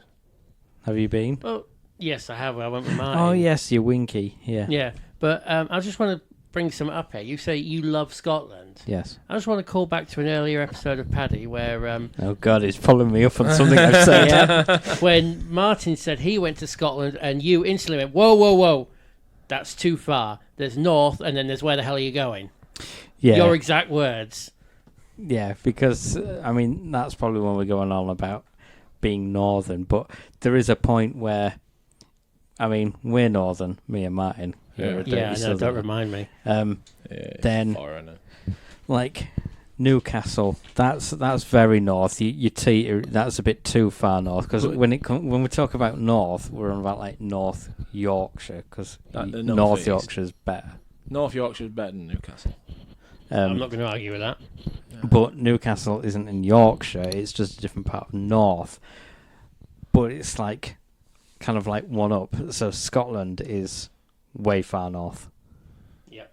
Have you been? Well, yes, I have. I went with mine. Oh, yes, you're winky. Yeah. Yeah, but I just want to bring some up here. You say you love Scotland. Yes. I just want to call back to an earlier episode of Paddy where Oh, God, he's pulling me up on something I've said. when Martin said he went to Scotland and you instantly went, whoa, whoa, whoa, that's too far. There's north and then there's where the hell are you going? Yeah. Your exact words. Yeah, because, I mean, that's probably when we're going on about being northern, but there is a point where, I mean, we're northern, me and Martin. You're a dirty Yeah, I know, don't southerner. remind me. Then, foreigner. like, Newcastle, that's very north. You teeter, that's a bit too far north, because when we talk about north, we're on about, like, North Yorkshire, because Like the North northeast. Yorkshire's better. North Yorkshire's better than Newcastle. I'm not going to argue with that. But Newcastle isn't in Yorkshire, it's just a different part of north. But it's like, kind of like one up. So Scotland is way far north. Yep.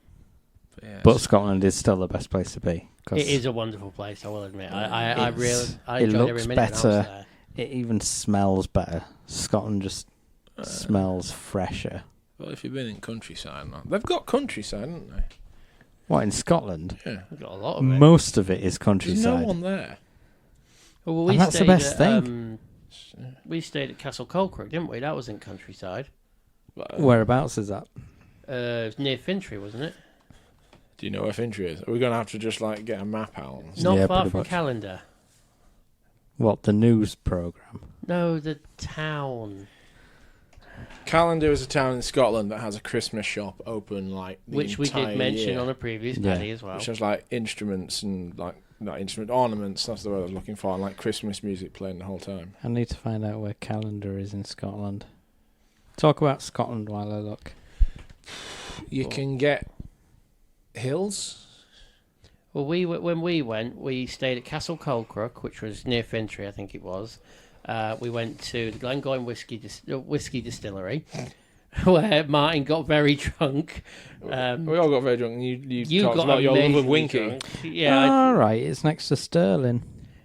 But Scotland is still the best place to be. 'Cause It is a wonderful place, I will admit. I It's- I it enjoyed looks every minute when I was better. there. It even smells better. Scotland just smells fresher. Well, if you've been in countryside, now. They've got countryside, haven't they? What, in Scotland? Yeah. We've got a lot of it. Most of it is There's countryside. no one there. Well, we And that's the stayed best at, thing. We stayed at Castle Clockwork, didn't we? That was in countryside. But, Whereabouts is that? It was near Fintry, wasn't it? do you know where Fintry is? Are we going to have to just like get a map out? Not Yeah, far pretty from much. Calendar. What, the news programme? No, the town. Calendar is a town in Scotland that has a Christmas shop open like the Which we entire did mention year, on a previous Yeah. Paddy as well. which has like instruments and like not instrument ornaments. That's the word I was looking for. And like Christmas music playing the whole time. I need to find out where Calendar is in Scotland. Talk about Scotland while I look. You can get hills. Well, when we went, we stayed at Castle Colcrook, which was near Fintry, I think it was. We went to the Glengoyne whiskey distillery, where Martin got very drunk. We all got very drunk. And you talked got about your love of amazingly winking. drunk. Yeah, All right, it's next to Stirling.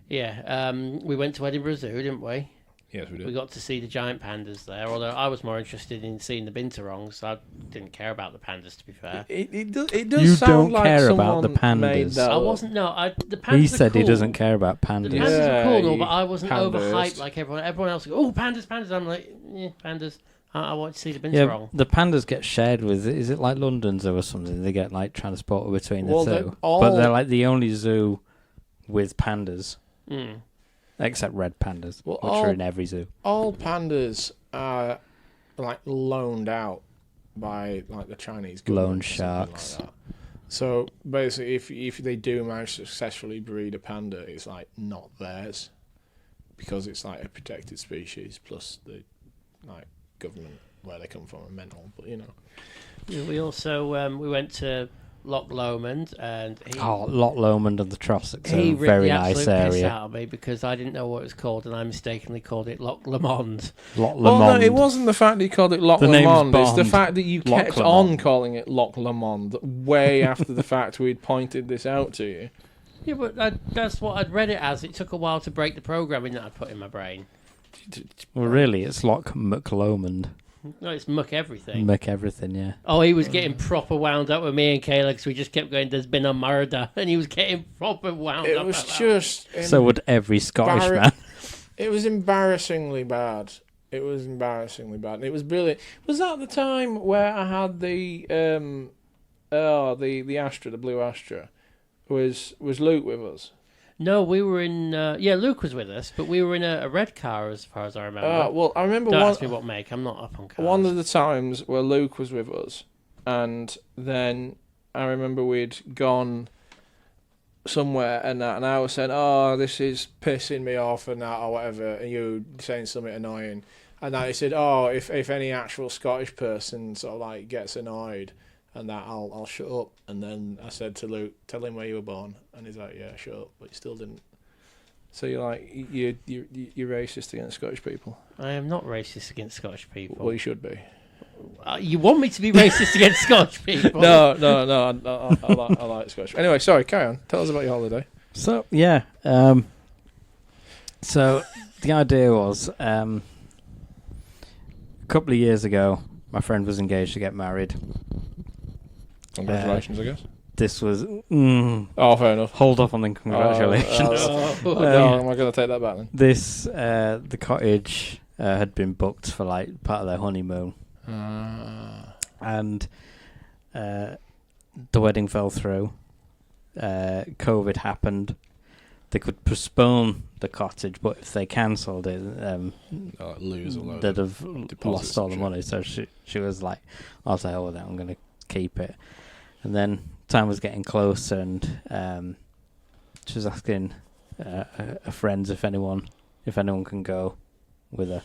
yeah. We went to Edinburgh Zoo, didn't we? Yes, we did. We got to see the giant pandas there, although I was more interested in seeing the binturongs. I didn't care about the pandas, to be fair. It does You sound don't like care about the someone made pandas. that I up. wasn't, the pandas He are said he cool. doesn't care about The pandas. pandas Yeah, are cool, and all, you but I wasn't pandas. overhyped like everyone. Everyone else goes, oh, pandas. I'm like, yeah, pandas. I want to see the Yeah, binturong. the pandas get shared with. Is it like London Zoo or something? They get like transported between the Well, two, they're all- but they're like the only zoo with pandas, Mm. except red pandas, Well, which all- are in every zoo. All pandas are like loaned out by like the Chinese government. Loan or something sharks. Like that. So basically, if they do manage to successfully breed a panda, it's like not theirs because it's like a protected species. Plus the like government where they come from are mental, but you know. We also we went to Loch Lomond, and Loch Lomond and the Trossachs are he a ripped very the nice absolute piss area. out of me because I didn't know what it was called, and I mistakenly called it Loch Lomond. Loch Well, Lomond. no, it wasn't the fact that you called it Loch The name's Lomond. It's the Bond. fact that you Loch kept Lomond. on calling it Loch Lomond way after the fact we'd pointed this out to you. Yeah, but that's what I'd read it as. It took a while to break the programming that I'd put in my brain. Well, really, it's Loch McLomond. No, it's muck everything. Make everything, yeah. Oh, he was getting proper wound up with me and Kayla because we just kept going, there's been a murder. And he was getting proper wound It up. was about that. just. So would every Scottish man. It was embarrassingly bad. It was embarrassingly bad. It was brilliant. Was that the time where I had the Astra, the blue Astra? Was Luke with us? No, we were in... Luke was with us, but we were in a red car as far as I remember. Well, I remember Don't ask me what make. I'm not up on cars. one of the times where Luke was with us, and then I remember we'd gone somewhere and I was saying, "Oh, this is pissing me off," and that or whatever, and you saying something annoying, and then he said, "Oh, if any actual Scottish person sort of like gets annoyed." And that I'll shut up. And then I said to Luke, "Tell him where you were born." And he's like, "Yeah, shut up," but he still didn't. So you're like you're racist against Scottish people. I am not racist against Scottish people. Well, you should be. You want me to be racist against Scottish people? No. I like Scottish. Anyway, sorry. Carry on. Tell us about your holiday. So, yeah. So the idea was a couple of years ago, my friend was engaged to get married. Congratulations, I guess. This was... Oh, fair enough. hold off on the congratulations. No, am I going to take that back then? This, the cottage had been booked for like part of their honeymoon. And the wedding fell through. COVID happened. They could postpone the cottage, but if they cancelled it, Lose a load. they'd have deposits lost all and the shit. money. So she was like, "I'll to hell with it. I'm going to keep it." And then time was getting closer, and she was asking her friends if anyone can go with her.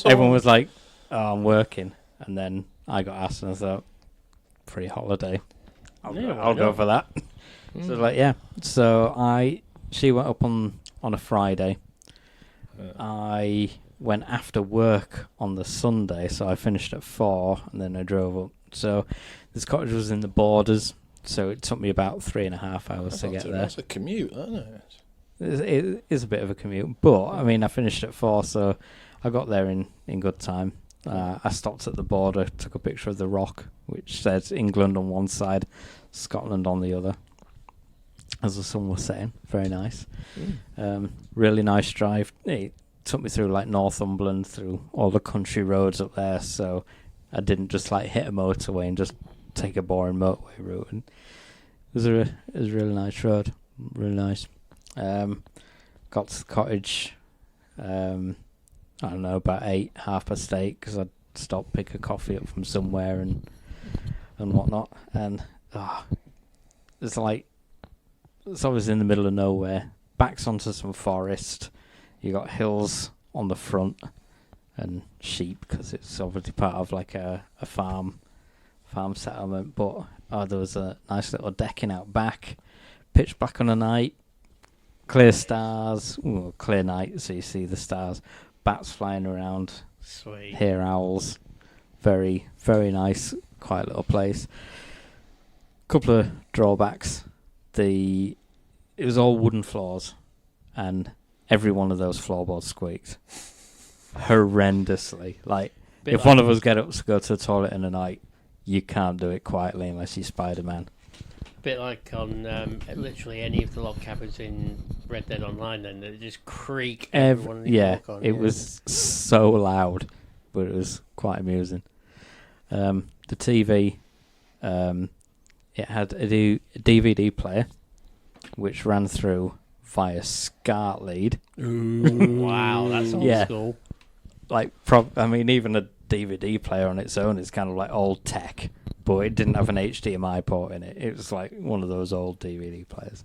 Everyone was like, "Oh, I'm working," and then I got asked, and I thought, "Free holiday, I'll go not? for that." So like, yeah. So she went up on a Friday. I went after work on the Sunday, so I finished at 4, and then I drove up. So this cottage was in the Borders, so it took me about 3.5 hours to get there. That's a commute, isn't it? It is a bit of a commute, but I mean, I finished at 4, so I got there in good time. I stopped at the border, took a picture of the rock, which said England on one side, Scotland on the other. As the sun was setting, very nice. Really nice drive. It took me through like Northumberland, through all the country roads up there, so I didn't just like hit a motorway and just take a boring motorway route. And it was a really nice road, really nice. Got to the cottage, I don't know, about 8, 8:30, because I'd stopped, pick a coffee up from somewhere and whatnot. And it's like it's obviously in the middle of nowhere. Backs onto some forest. You got hills on the front and sheep because it's obviously part of like a farm settlement. But there was a nice little decking out back. Pitch black on the night. Clear stars. Ooh, clear night, so you see the stars. Bats flying around. Sweet. Hear owls. Very, very nice, quiet little place. Couple of drawbacks. It was all wooden floors, and every one of those floorboards squeaked horrendously. Like, if one of us get up to go to the toilet in the night, you can't do it quietly unless you're Spider-Man. Bit like on literally any of the log cabins in Red Dead Online, then they just creak. Everyone it was so loud, but it was quite amusing. The TV, it had a DVD player, which ran through via SCART lead. Ooh. Wow, that's old school. Like, even a DVD player on its own is kind of like old tech, but it didn't have an HDMI port in it. It was like one of those old DVD players,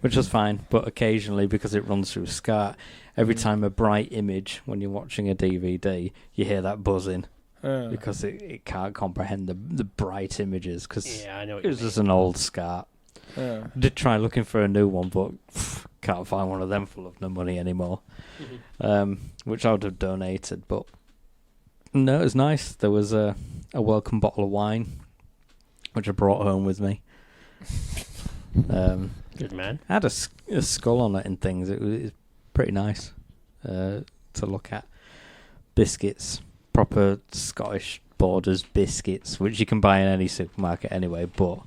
which was fine. But occasionally, because it runs through SCART, every time a bright image, when you're watching a DVD, you hear that buzzing. Because it can't comprehend the bright images, because it was just an old SCART. I did try looking for a new one, but can't find one of them full of no money anymore. Which I would have donated, but no, it was nice. There was a welcome bottle of wine, which I brought home with me. Good man. Had a skull on it and things. It was pretty nice to look at. Biscuits, proper Scottish Borders biscuits, which you can buy in any supermarket anyway, but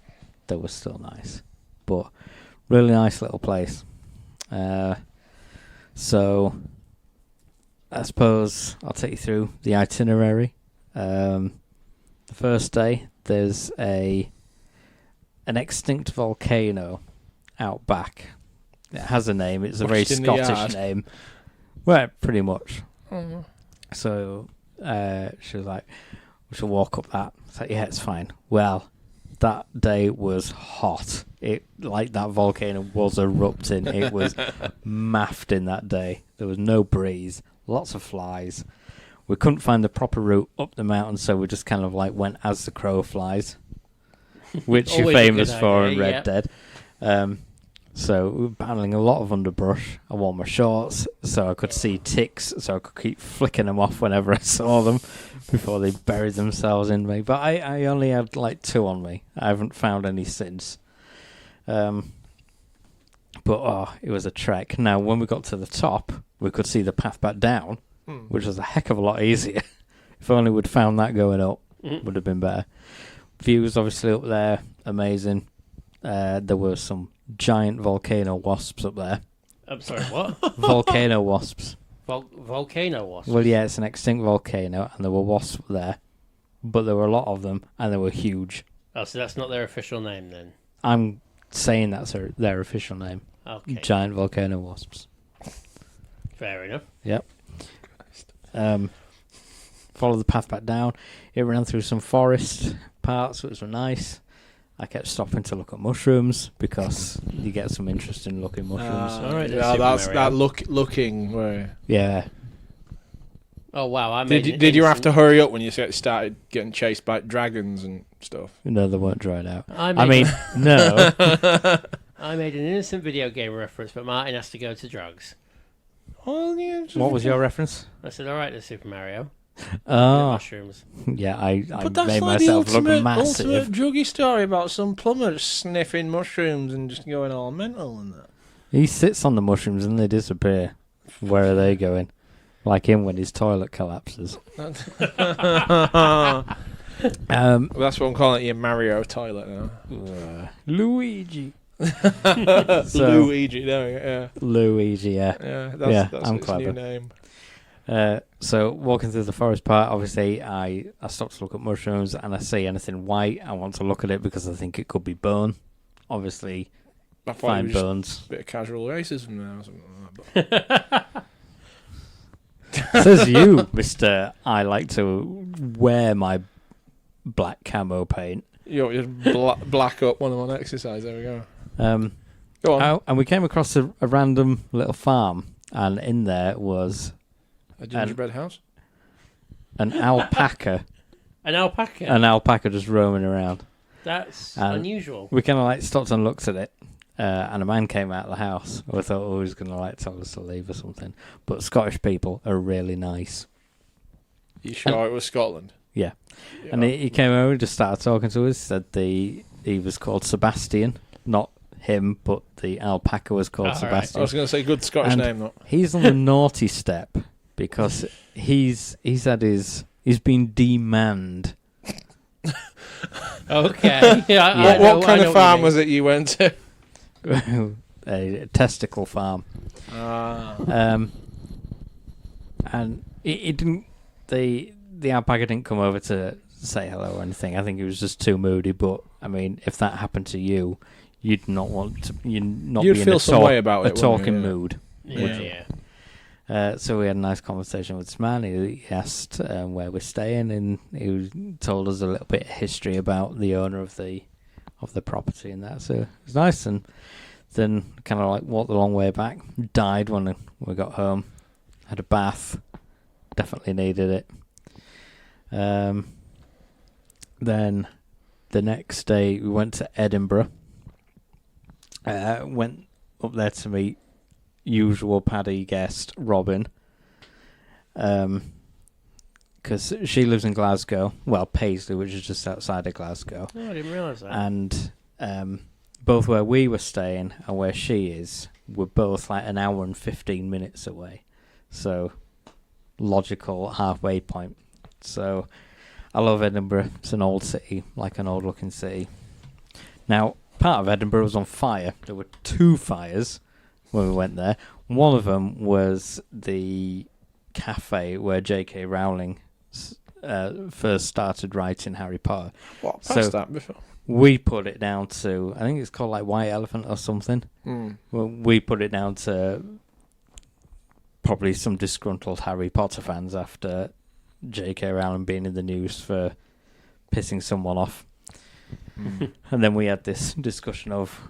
they were still nice. But really nice little place. So I suppose I'll take you through the itinerary. The first day, there's an extinct volcano out back. It has a name. It's a very Scottish name. Well, pretty much. Mm-hmm. So she was like, we should walk up that. I was like, yeah, it's fine. Well, that day was hot. That volcano was erupting. It was mafting that day. There was no breeze, lots of flies. We couldn't find the proper route up the mountain, so we just kind of like went as the crow flies, which you're famous for in Red Dead. So we were battling a lot of underbrush. I wore my shorts so I could see ticks, so I could keep flicking them off whenever I saw them before they buried themselves in me. But I only had like 2 on me. I haven't found any since. But it was a trek. Now, when we got to the top, we could see the path back down, which was a heck of a lot easier. If only we'd found that going up, would have been better. Views obviously up there, amazing. There were some giant volcano wasps up there. I'm sorry, what? Volcano wasps. Volcano wasps? Well, yeah, it's an extinct volcano, and there were wasps there. But there were a lot of them, and they were huge. Oh, so that's not their official name, then? I'm saying that's their official name. Okay. Giant volcano wasps. Fair enough. Yep. Followed the path back down. It ran through some forest parts, which were nice. I kept stopping to look at mushrooms because you get some interesting looking mushrooms. All right, that looking. Where... Yeah. Oh wow! Did you have to hurry up when you started getting chased by dragons and stuff? No, they weren't dried out. No. I made an innocent video game reference, but Martin has to go to drugs. Oh, yeah. What was your reference? I said, all right, there's Super Mario. Oh, mushrooms. Yeah, I that's made like myself the look massive. ultimate druggy story about some plumber sniffing mushrooms and just going all mental and that. He sits on the mushrooms and they disappear. Where are they going? Like him when his toilet collapses. That's what I'm calling it, your Mario toilet now. Luigi. Luigi, there we go. Yeah. Luigi, yeah. That's I'm his clever. new name. So walking through the forest part, obviously I stopped to look at mushrooms, and I see anything white, I want to look at it because I think it could be bone. Obviously, find bones. A bit of casual racism there or something like that. Says you, Mr. I like to wear my black camo paint. You just black up one of my exercise. There we go. Go on. Oh, and we came across a random little farm, and in there was A gingerbread house? an alpaca. An alpaca? An alpaca just roaming around. That's And unusual. We kind of like stopped and looked at it, and a man came out of the house. We thought, he was going to like tell us to leave or something. But Scottish people are really nice. You sure it was Scotland? Yeah. And he came over and just started talking to us. Said he was called Sebastian, not him, but the alpaca was called Sebastian. I was going to say good Scottish name, though. He's on the naughty step because he's been demanned. Okay. Yeah, What kind of farm was it you went to? A testicle farm. And it didn't. The alpaca didn't come over to say hello or anything. I think he was just too moody. But I mean, if that happened to you, you'd not want to. You'd feel some way about it, talking wouldn't you? mood. Yeah. So we had a nice conversation with this man. He asked where we're staying, and he told us a little bit of history about the owner of the property and that. So it was nice. And then kind of like walked the long way back. Died when we got home. Had a bath. Definitely needed it. Then the next day we went to Edinburgh. Went up there to meet usual Paddy guest Robin, because she lives in Glasgow, well Paisley, which is just outside of Glasgow. Oh, I didn't realise that. And both where we were staying and where she is were both like an hour and 15 minutes away, so logical halfway point. So I love Edinburgh. It's an old city, like an old looking city. Now part of Edinburgh was on fire. There were 2 fires when we went there. One of them was the cafe where J.K. Rowling first started writing Harry Potter. What, past that before? We put it down to, I think it's called like White Elephant or something. Well, we put it down to probably some disgruntled Harry Potter fans after J.K. Rowling being in the news for pissing someone off. And then we had this discussion of,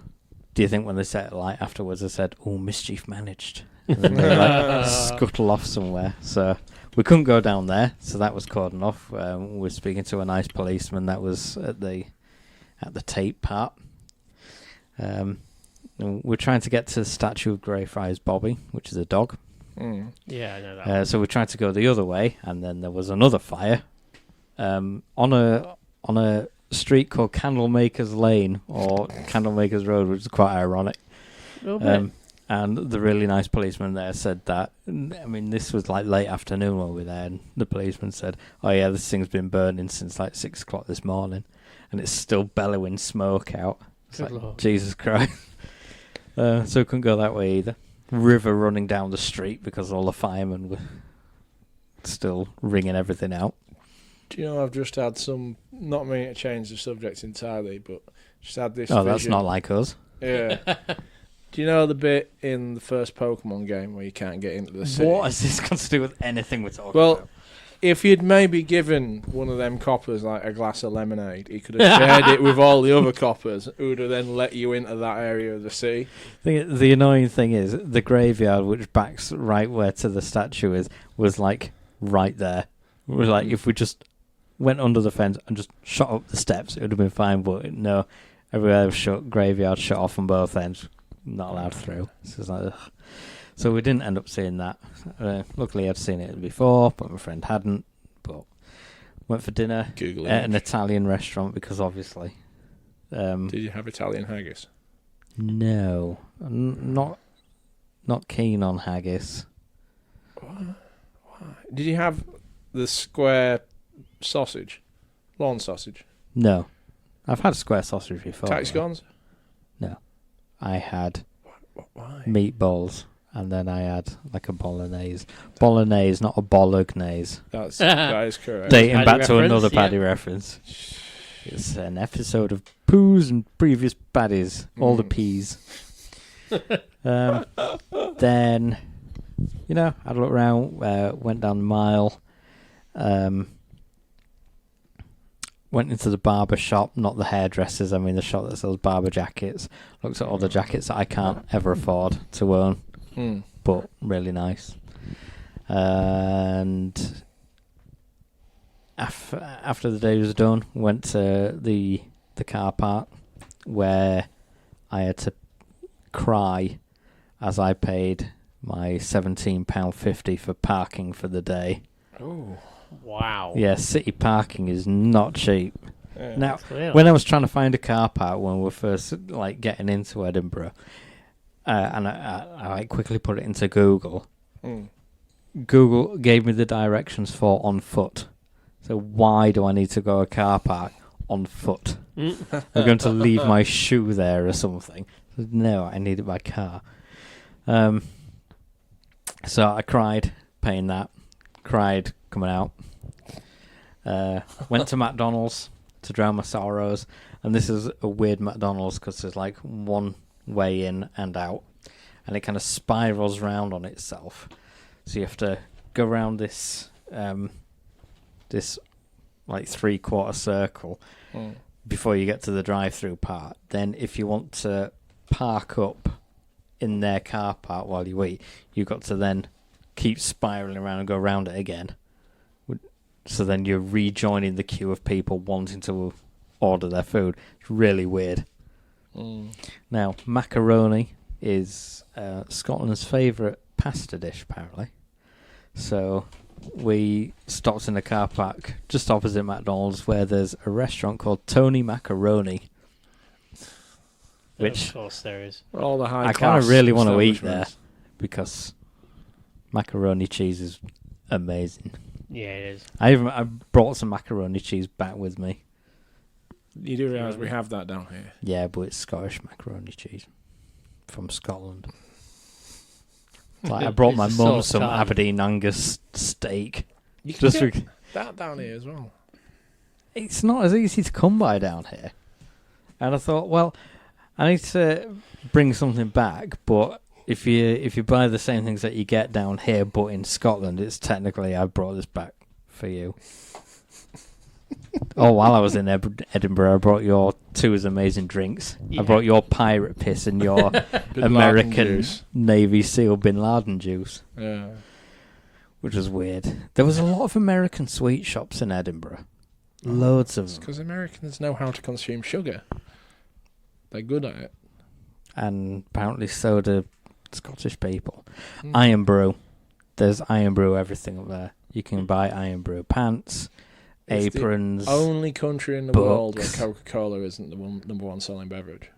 do you think when they set it light afterwards, I said, "Oh, mischief managed," and then they like scuttle off somewhere. So we couldn't go down there, so that was cordoned off. We were speaking to a nice policeman that was at the tape part. We're trying to get to the statue of Greyfriars Bobby, which is a dog. Yeah, I know that. So we tried to go the other way, and then there was another fire on a street called Candlemakers Lane or Candlemakers Road, which is quite ironic. And the really nice policeman there said that, I mean, this was like late afternoon when we were there, and the policeman said, "Oh yeah, this thing's been burning since like 6 o'clock this morning, and it's still bellowing smoke out." It's Good like, Lord. Jesus Christ. So we couldn't go that way either. River running down the street because all the firemen were still wringing everything out. Do you know, I've just had some, not meaning to change the subject entirely, but just had this Oh, that's vision. not like us. Yeah. Do you know the bit in the first Pokemon game where you can't get into the city? What has this got to do with anything we're talking Well, about? if you'd maybe given one of them coppers like a glass of lemonade, he could have shared it with all the other coppers, who would have then let you into that area of the city. The annoying thing is the graveyard, which backs right where to the statue is, was like right there. It was like if we just went under the fence and just shot up the steps, it would have been fine. But no, everywhere was shut, graveyard shut off on both ends, not allowed through. So, it's like, ugh. So we didn't end up seeing that. Luckily, I'd seen it before, but my friend hadn't. But went for dinner Googling. at an Italian restaurant because obviously. Did you have Italian haggis? No, not keen on haggis. Why? Did you have the square sausage? Lawn sausage? No, I've had square sausage before. Tax scones? No, I had Why? meatballs, and then I had like a bolognese. Bolognese, not a bolognese. That is correct. Dating Paddy back to reference, another yeah. Paddy reference. It's an episode of Poos and Previous Paddies. All the peas. Then, had a look around, went down the mile. went into the barber shop, not the hairdressers, I mean the shop that sells barber jackets. Looked at all the jackets that I can't ever afford to own, but really nice. And after the day was done, went to the car park where I had to cry as I paid my £17.50 for parking for the day. Oh, wow. Yeah, city parking is not cheap. yeah. Now, Clearly. when I was trying to find a car park when we were first getting into Edinburgh, and I quickly put it into Google, Google gave me the directions for on foot. So why do I need to go to a car park on foot? I'm going to leave my shoe there or something. No, I need it by car. So I cried paying that. Cried coming out. Went to McDonald's to drown my sorrows. And this is a weird McDonald's because there's like one way in and out. And it kind of spirals round on itself. So you have to go around this this like 3/4 circle before you get to the drive-through part. Then if you want to park up in their car park while you eat, you've got to then keep spiraling around and go around it again. So then you're rejoining the queue of people wanting to order their food. It's really weird. Now, macaroni is Scotland's favourite pasta dish, apparently. So we stopped in a car park just opposite McDonald's where there's a restaurant called Tony Macaroni. Which of course there is. All the high I kind of really want to eat there establishments. because macaroni cheese is amazing. Yeah, it is. I brought some macaroni cheese back with me. You do realise we have that down here. Yeah, but it's Scottish macaroni cheese from Scotland. Like I brought my It's mum so some kind. Aberdeen Angus steak. You can Just get for, that down here as well. it's not as easy to come by down here. And I thought, well, I need to bring something back, but if you buy the same things that you get down here but in Scotland, it's technically I brought this back for you. Oh, while I was in Edinburgh, I brought your two amazing drinks. Yeah. I brought your pirate piss and your Bin Laden American juice. Navy SEAL Bin Laden juice, Yeah. which was weird. There was a lot of American sweet shops in Edinburgh. Loads of It's them. because Americans know how to consume sugar. They're good at it. And apparently so do Scottish people. Iron Brew. There's Iron Brew everything up there. You can buy Iron Brew pants, It's aprons. the only country in the world where Coca-Cola isn't the number one selling beverage.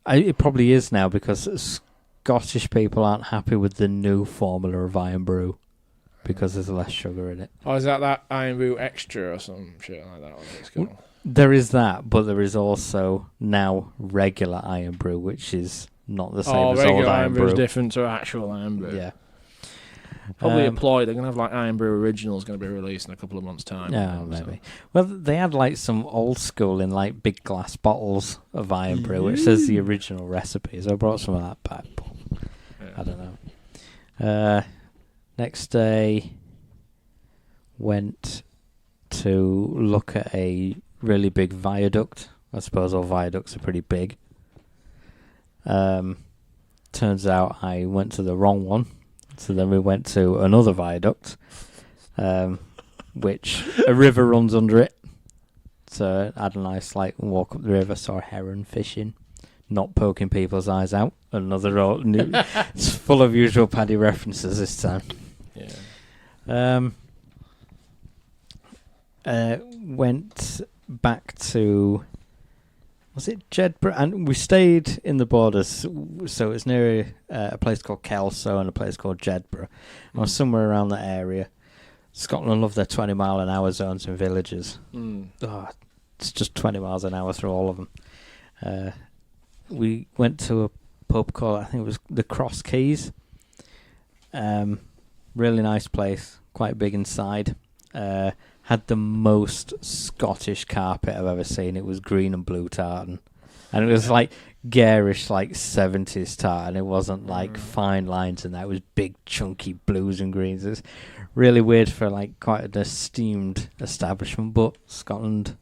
It probably is now because Scottish people aren't happy with the new formula of Iron Brew because there's less sugar in it. Oh, is that Iron Brew Extra or some shit like that? What it's called? There is that, but there is also now regular Iron Brew, which is not the same as old regular Iron Brew is Brew. different to actual Iron Brew. Yeah. Probably employed. They're going to have like Iron Brew Originals going to be released in a couple of months' time. Yeah, maybe. Well, they had like some old school in like big glass bottles of Iron Brew, which says the original recipe. So I brought some of that back. But I don't know. Next day, went to look at a really big viaduct. I suppose all viaducts are pretty big. Turns out I went to the wrong one. So then we went to another viaduct, which a river runs under it. So I had a nice walk up the river, saw a heron fishing, not poking people's eyes out. Another old new. It's full of usual Paddy references this time. Yeah. Went back to, was it Jedburgh? And we stayed in the borders, so it's near a place called Kelso and a place called Jedburgh. I was somewhere around that area. Scotland love their 20-mile-an-hour zones in villages. Oh, it's just 20 miles an hour through all of them. We went to a pub called, I think it was the Cross Keys. Really nice place, quite big inside. Had the most Scottish carpet I've ever seen. It was green and blue tartan. And it was like garish, like 70s tartan. It wasn't like fine lines and that. It was big, chunky blues and greens. It's really weird for like quite an esteemed establishment, but Scotland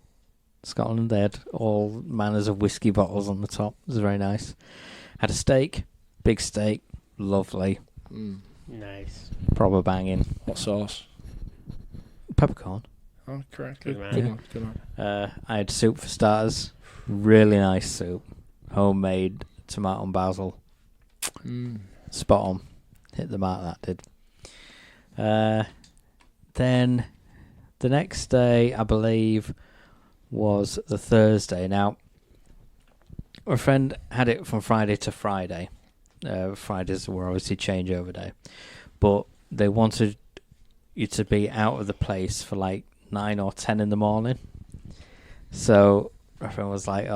Scotland. They had all manners of whiskey bottles on the top. It was very nice. Had a steak, big steak, lovely, Nice. proper banging. What sauce? Peppercorn. Oh, correct. Good Good, man. good, one, good one. I had soup for starters. Really nice soup. Homemade tomato and basil. Spot on. Hit the mark, that did. Then the next day, I believe, was the Thursday. Now, my friend had it from Friday to Friday. Fridays were obviously changeover day. But they wanted you to be out of the place for like 9 or 10 in the morning. So my friend was like,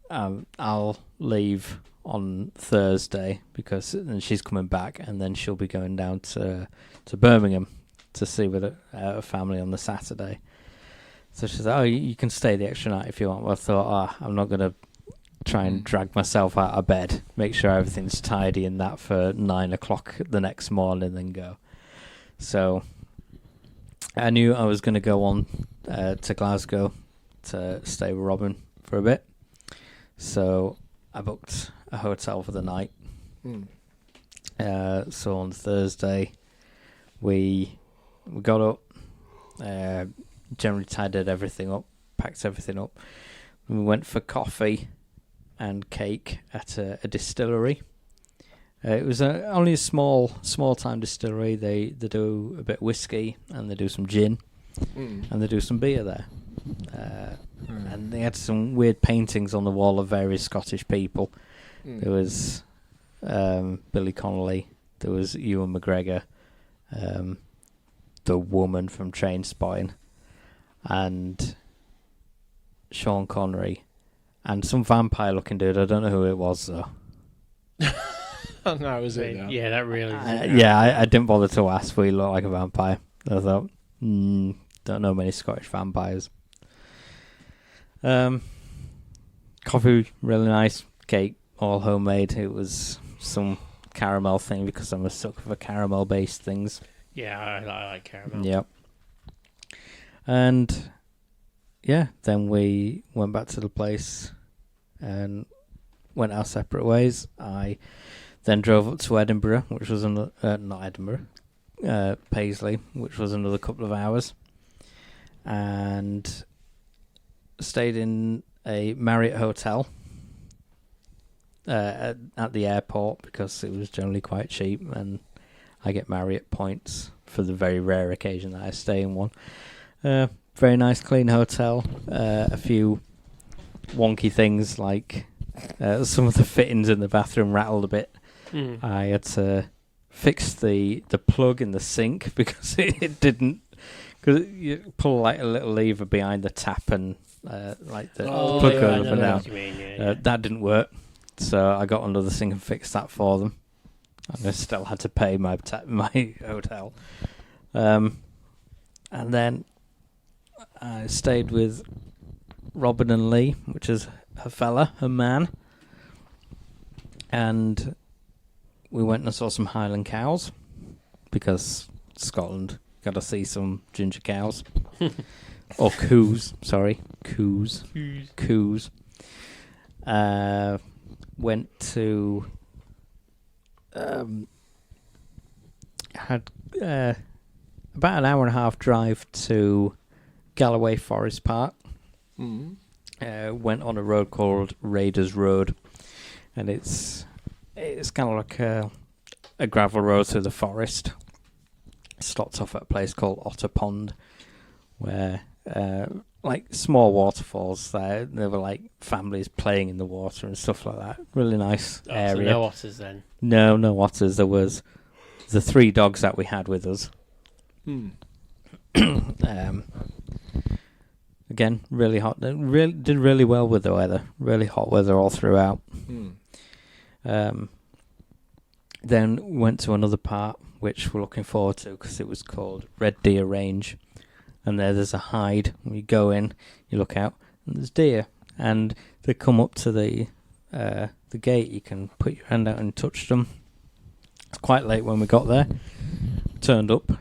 I'll leave on Thursday because then she's coming back and then she'll be going down to Birmingham to see with her family on the Saturday. So she said, you can stay the extra night if you want. Well, I thought, I'm not going to try and drag myself out of bed, make sure everything's tidy and that for 9 o'clock the next morning, then go. So I knew I was going to go on to Glasgow to stay with Robin for a bit. So I booked a hotel for the night. So on Thursday, we got up, generally tidied everything up, packed everything up. We went for coffee and cake at a distillery. It was only a small time distillery. They do a bit of whiskey and they do some gin and they do some beer there. And they had some weird paintings on the wall of various Scottish people. There was Billy Connolly, there was Ewan McGregor, the woman from Trainspotting, and Sean Connery, and some vampire-looking dude. I don't know who it was though. That was it. Yeah, that really. I didn't bother to ask, but he looked like a vampire. I thought, don't know many Scottish vampires. Coffee, really nice. Cake, all homemade. It was some caramel thing because I'm a sucker for caramel-based things. Yeah, I like caramel. Yep. And yeah, then we went back to the place and went our separate ways. I then drove up to Edinburgh, which was not Edinburgh, Paisley, which was another couple of hours, and stayed in a Marriott hotel at the airport because it was generally quite cheap, and I get Marriott points for the very rare occasion that I stay in one. Very nice, clean hotel. A few wonky things like some of the fittings in the bathroom rattled a bit. I had to fix the plug in the sink because it didn't. Because you pull like a little lever behind the tap and like the plug goes up and down. That didn't work, so I got under the sink and fixed that for them. And I still had to pay my hotel. And then I stayed with Robin and Lee, which is her man. And we went and saw some Highland cows because Scotland, got to see some ginger cows. Or coos, sorry. Coos. Went to... had about an hour and a half drive to Galloway Forest Park. Went on a road called Raiders Road, and it's kind of like a gravel road through the forest. Stopped off at a place called Otter Pond, where like small waterfalls there. There were like families playing in the water and stuff like that. Really nice area. So no otters then? No otters. There was the 3 dogs that we had with us. Again, really hot. Did really well with the weather. Really hot weather all throughout. Then went to another part which we're looking forward to because it was called Red Deer Range, and there's a hide. When you go in, you look out, and there's deer, and they come up to the gate. You can put your hand out and touch them. It's quite late when we got there. Turned up,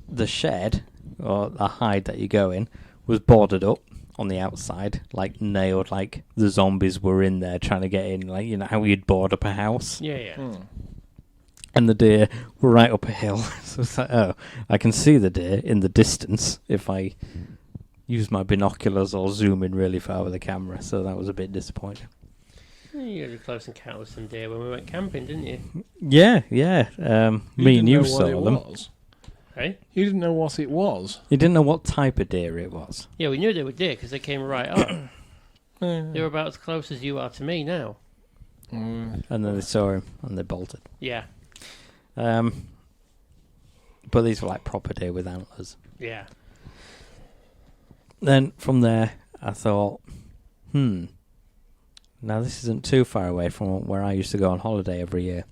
the shed or the hide that you go in was boarded up, on the outside, like nailed, like the zombies were in there trying to get in, like you know how you'd board up a house. Yeah. And the deer were right up a hill. So it's like, oh, I can see the deer in the distance if I use my binoculars or zoom in really far with the camera. So that was a bit disappointing. You had a close encounter with some deer when we went camping, didn't you? Yeah. Me and you didn't know what it saw them. was. Hey? You didn't know what it was. You didn't know what type of deer it was. Yeah, we knew they were deer because they came right up. They were about as close as you are to me now. And then they saw him and they bolted. Yeah. But these were like proper deer with antlers. Yeah. Then from there, I thought, now this isn't too far away from where I used to go on holiday every year.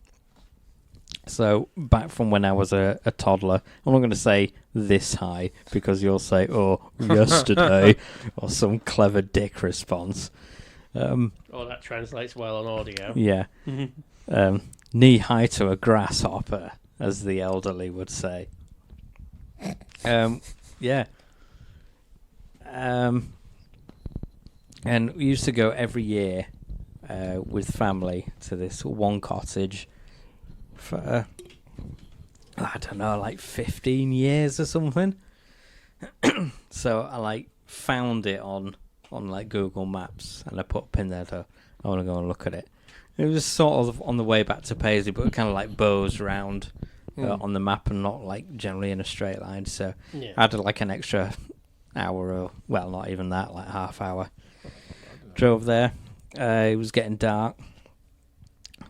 So back from when I was a toddler, I'm not going to say this high because you'll say, oh, yesterday, or some clever dick response. That translates well on audio. Yeah. Knee high to a grasshopper, as the elderly would say. Yeah. And we used to go every year with family to this one cottage for, I don't know, like 15 years or something. So I like found it on like Google Maps and I put a pin there to, I want to go and look at it. It was sort of on the way back to Paisley, but it kind of like bows round on the map and not like generally in a straight line. So I had like an extra hour or, well, not even that, like half hour. Drove there. It was getting dark,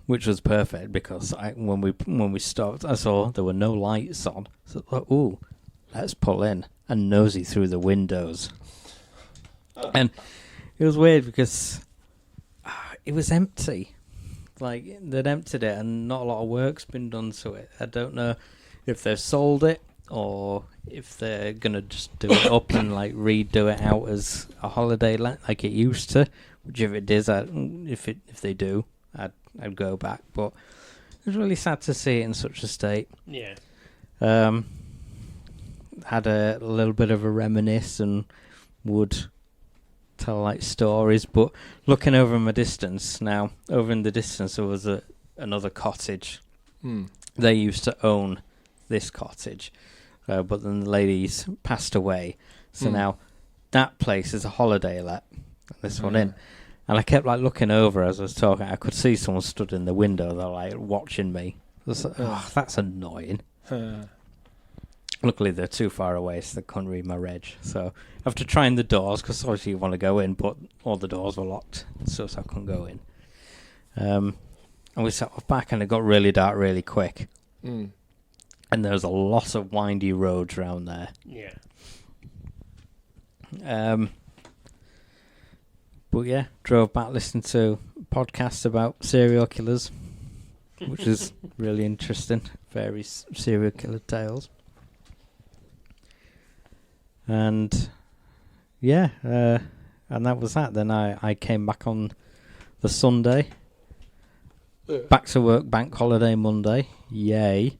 which was perfect because when we stopped, I saw there were no lights on. So I thought, ooh, let's pull in and nosy through the windows. And it was weird because it was empty. Like, they'd emptied it and not a lot of work's been done to it. I don't know if they've sold it or if they're going to just do it up and, like, redo it out as a holiday like it used to. Which if it is, if they do, I'd go back. But it was really sad to see it in such a state. Yeah. Had a little bit of a reminisce and would tell like stories, but looking over in the distance now, over in the distance there was another cottage. They used to own this cottage, but then the ladies passed away, so now that place is a holiday let, this one in. And I kept like looking over as I was talking. I could see someone stood in the window. They're like watching me. I was like, oh, that's annoying. Luckily, they're too far away, so they couldn't read my reg. So I have to try in the doors, because obviously you want to go in, but all the doors were locked, so I couldn't go in. And we set off back, and it got really dark really quick. And there was a lot of windy roads around there. Yeah. But yeah, drove back, listened to podcasts about serial killers, which is really interesting. Various serial killer tales. And yeah, and that was that. Then I came back on the Sunday. Back to work, bank holiday Monday. Yay.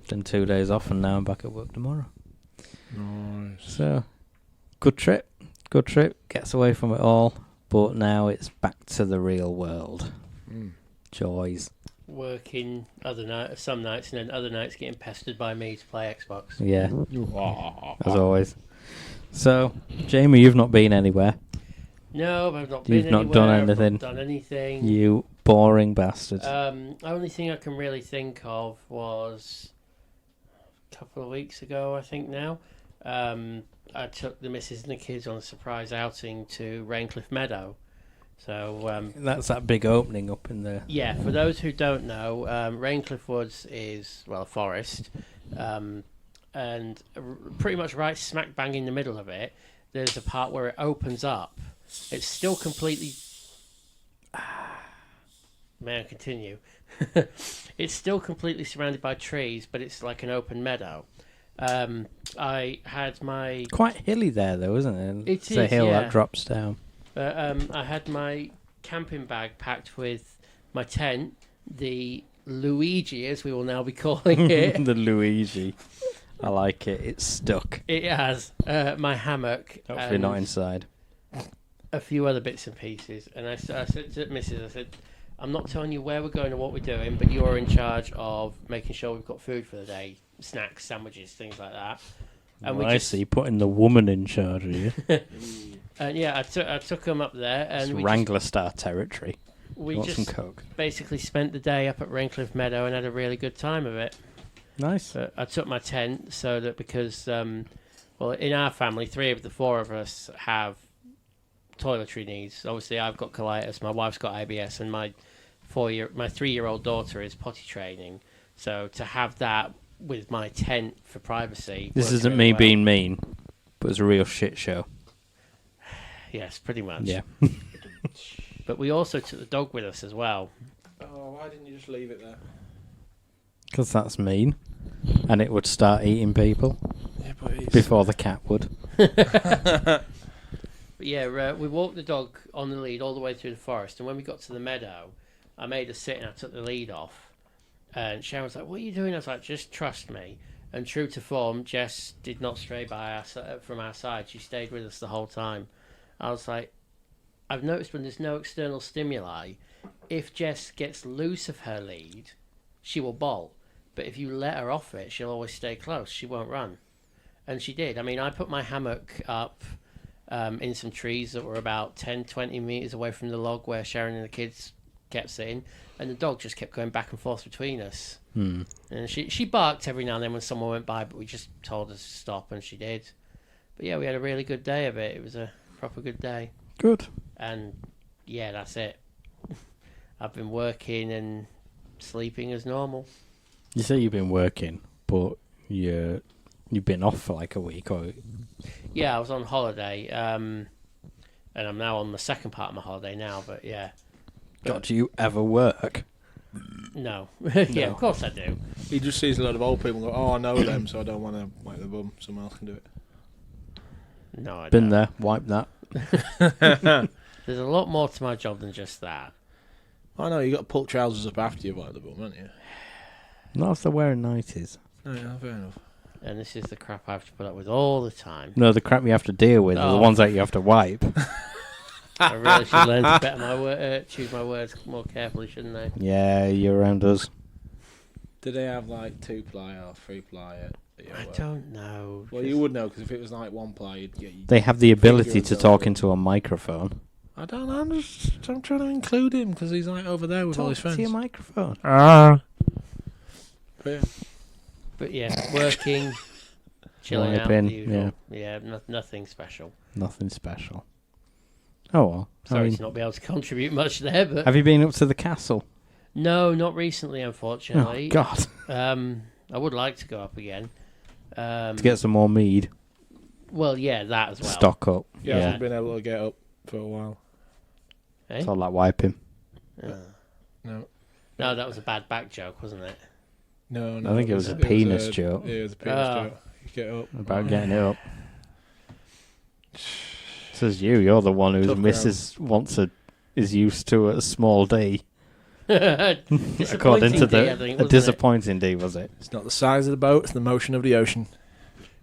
Then 2 days off and now I'm back at work tomorrow. Nice. So, good trip. Good trip. Gets away from it all. But now it's back to the real world. Joys. Working some nights and then other nights getting pestered by me to play Xbox. Yeah. As always. So, Jamie, you've not been anywhere. No, I've not been You've anywhere. not done anything. I've not done anything. You boring bastard. Only thing I can really think of was a couple of weeks ago, I think now. I took the missus and the kids on a surprise outing to Raincliffe Meadow. So that's that big opening up in there. Yeah, for those who don't know, Raincliffe Woods is, well, a forest. And pretty much right smack bang in the middle of it, there's a part where it opens up. It's still completely... May I continue? It's still completely surrounded by trees, but it's like an open meadow. I had my... Quite hilly there, though, isn't it? It's a hill that drops down. I had my camping bag packed with my tent, the Luigi, as we will now be calling it. The Luigi. I like it. It's stuck. It has. My hammock. Hopefully not inside. a few other bits and pieces. And I said to Mrs. I said, I'm not telling you where we're going or what we're doing, but you're in charge of making sure we've got food for the day, snacks, sandwiches, things like that. And I see, putting the woman in charge of you. And yeah, I took them up there, and It's we Wrangler Star territory. we Want some just coke? basically spent the day up at Raincliffe Meadow and had a really good time of it. Nice. I took my tent so that because, well, in our family, 3 of the 4 of us have toiletry needs. Obviously, I've got colitis, my wife's got IBS, and my 3-year-old daughter is potty training. So to have that with my tent for privacy. This worked isn't really me well. being mean, but it's a real shit show. Yes, pretty much. Yeah. But we also took the dog with us as well. Oh, why didn't you just leave it there? Because that's mean. And it would start eating people Yeah, but it's... before the cat would. But yeah, we walked the dog on the lead all the way through the forest, and when we got to the meadow, I made her sit and I took the lead off. And Sharon was like, "What are you doing?" I was like, "Just trust me." And true to form, Jess did not stray from our side. She stayed with us the whole time. I was like, I've noticed when there's no external stimuli, if Jess gets loose of her lead, she will bolt. But if you let her off it, she'll always stay close. She won't run. And she did. I mean, I put my hammock up in some trees that were about 10, 20 metres away from the log where Sharon and the kids kept sitting, and the dog just kept going back and forth between us. And she barked every now and then when someone went by, but we just told her to stop, and she did. But yeah, we had a really good day of it. It was a proper good day. Good. And yeah, that's it. I've been working and sleeping as normal. You say you've been working, but you've been off for like a week, or Yeah, I was on holiday, and I'm now on the second part of my holiday now, but yeah. God, do you ever work? No. Yeah, of course I do. He just sees a lot of old people and go, "Oh, I know them, so I don't want to wipe the bum. Someone else can do it." No, I Been don't. there, wipe that. There's a lot more to my job than just that. I know, you got to pull trousers up after you wipe the bum, haven't you? Not if they're wearing 90s. No, yeah, fair enough. And this is the crap I have to put up with all the time. No, the crap you have to deal with are the Oh. ones that you have to wipe. I really should learn to choose my words more carefully, shouldn't I? Yeah, you're around us. Do they have like 2-ply or 3-ply at your I work? don't know. Well, you would know, because if it was like 1-ply, you'd get... They have the ability Fingers to over. talk into a microphone. I don't know, I'm trying to include him, because he's like over there with all his Talk friends. to your microphone. But yeah. But yeah, working, chilling out, Wiping, the usual. Yeah, nothing special. Nothing special. Oh well. Sorry to not be able to contribute much there, but Have you been up to the castle? no, not recently, unfortunately. Oh God! I would like to go up again. To get some more mead. Well, yeah, that as well. Stock up. He Yeah. hasn't been able to get up for a while. Eh? It's all like wiping. No. No, that was a bad back joke, wasn't it? No, I think it was a penis joke. Yeah, it was a penis joke. You get up. About getting it up. Says you're the one whose Tough missus is used to a small D. Disappointing According to day, I think, a wasn't it? disappointing D, was it? It's not the size of the boat, it's the motion of the ocean.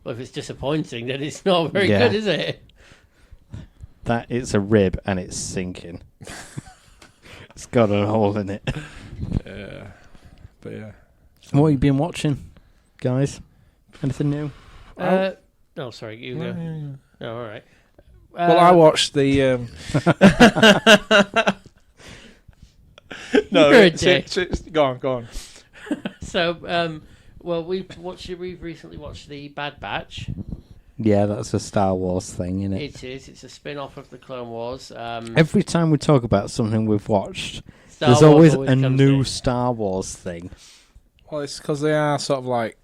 Well, if it's disappointing, then it's not very Yeah. good, is it? That it's a rib and it's sinking. It's got a hole in it. Yeah. But yeah. What have you been watching, guys? Anything new? No, sorry, you Yeah, go. yeah, yeah. Oh, all right. Well, I watched the. No, You're a dick. Go on. So, well, we've recently watched the Bad Batch. Yeah, that's a Star Wars thing, isn't it? It is. It's a spin-off of the Clone Wars. Every time we talk about something we've watched, Star there's Wars always a comes new in. Star Wars thing. Well, it's because they are sort of like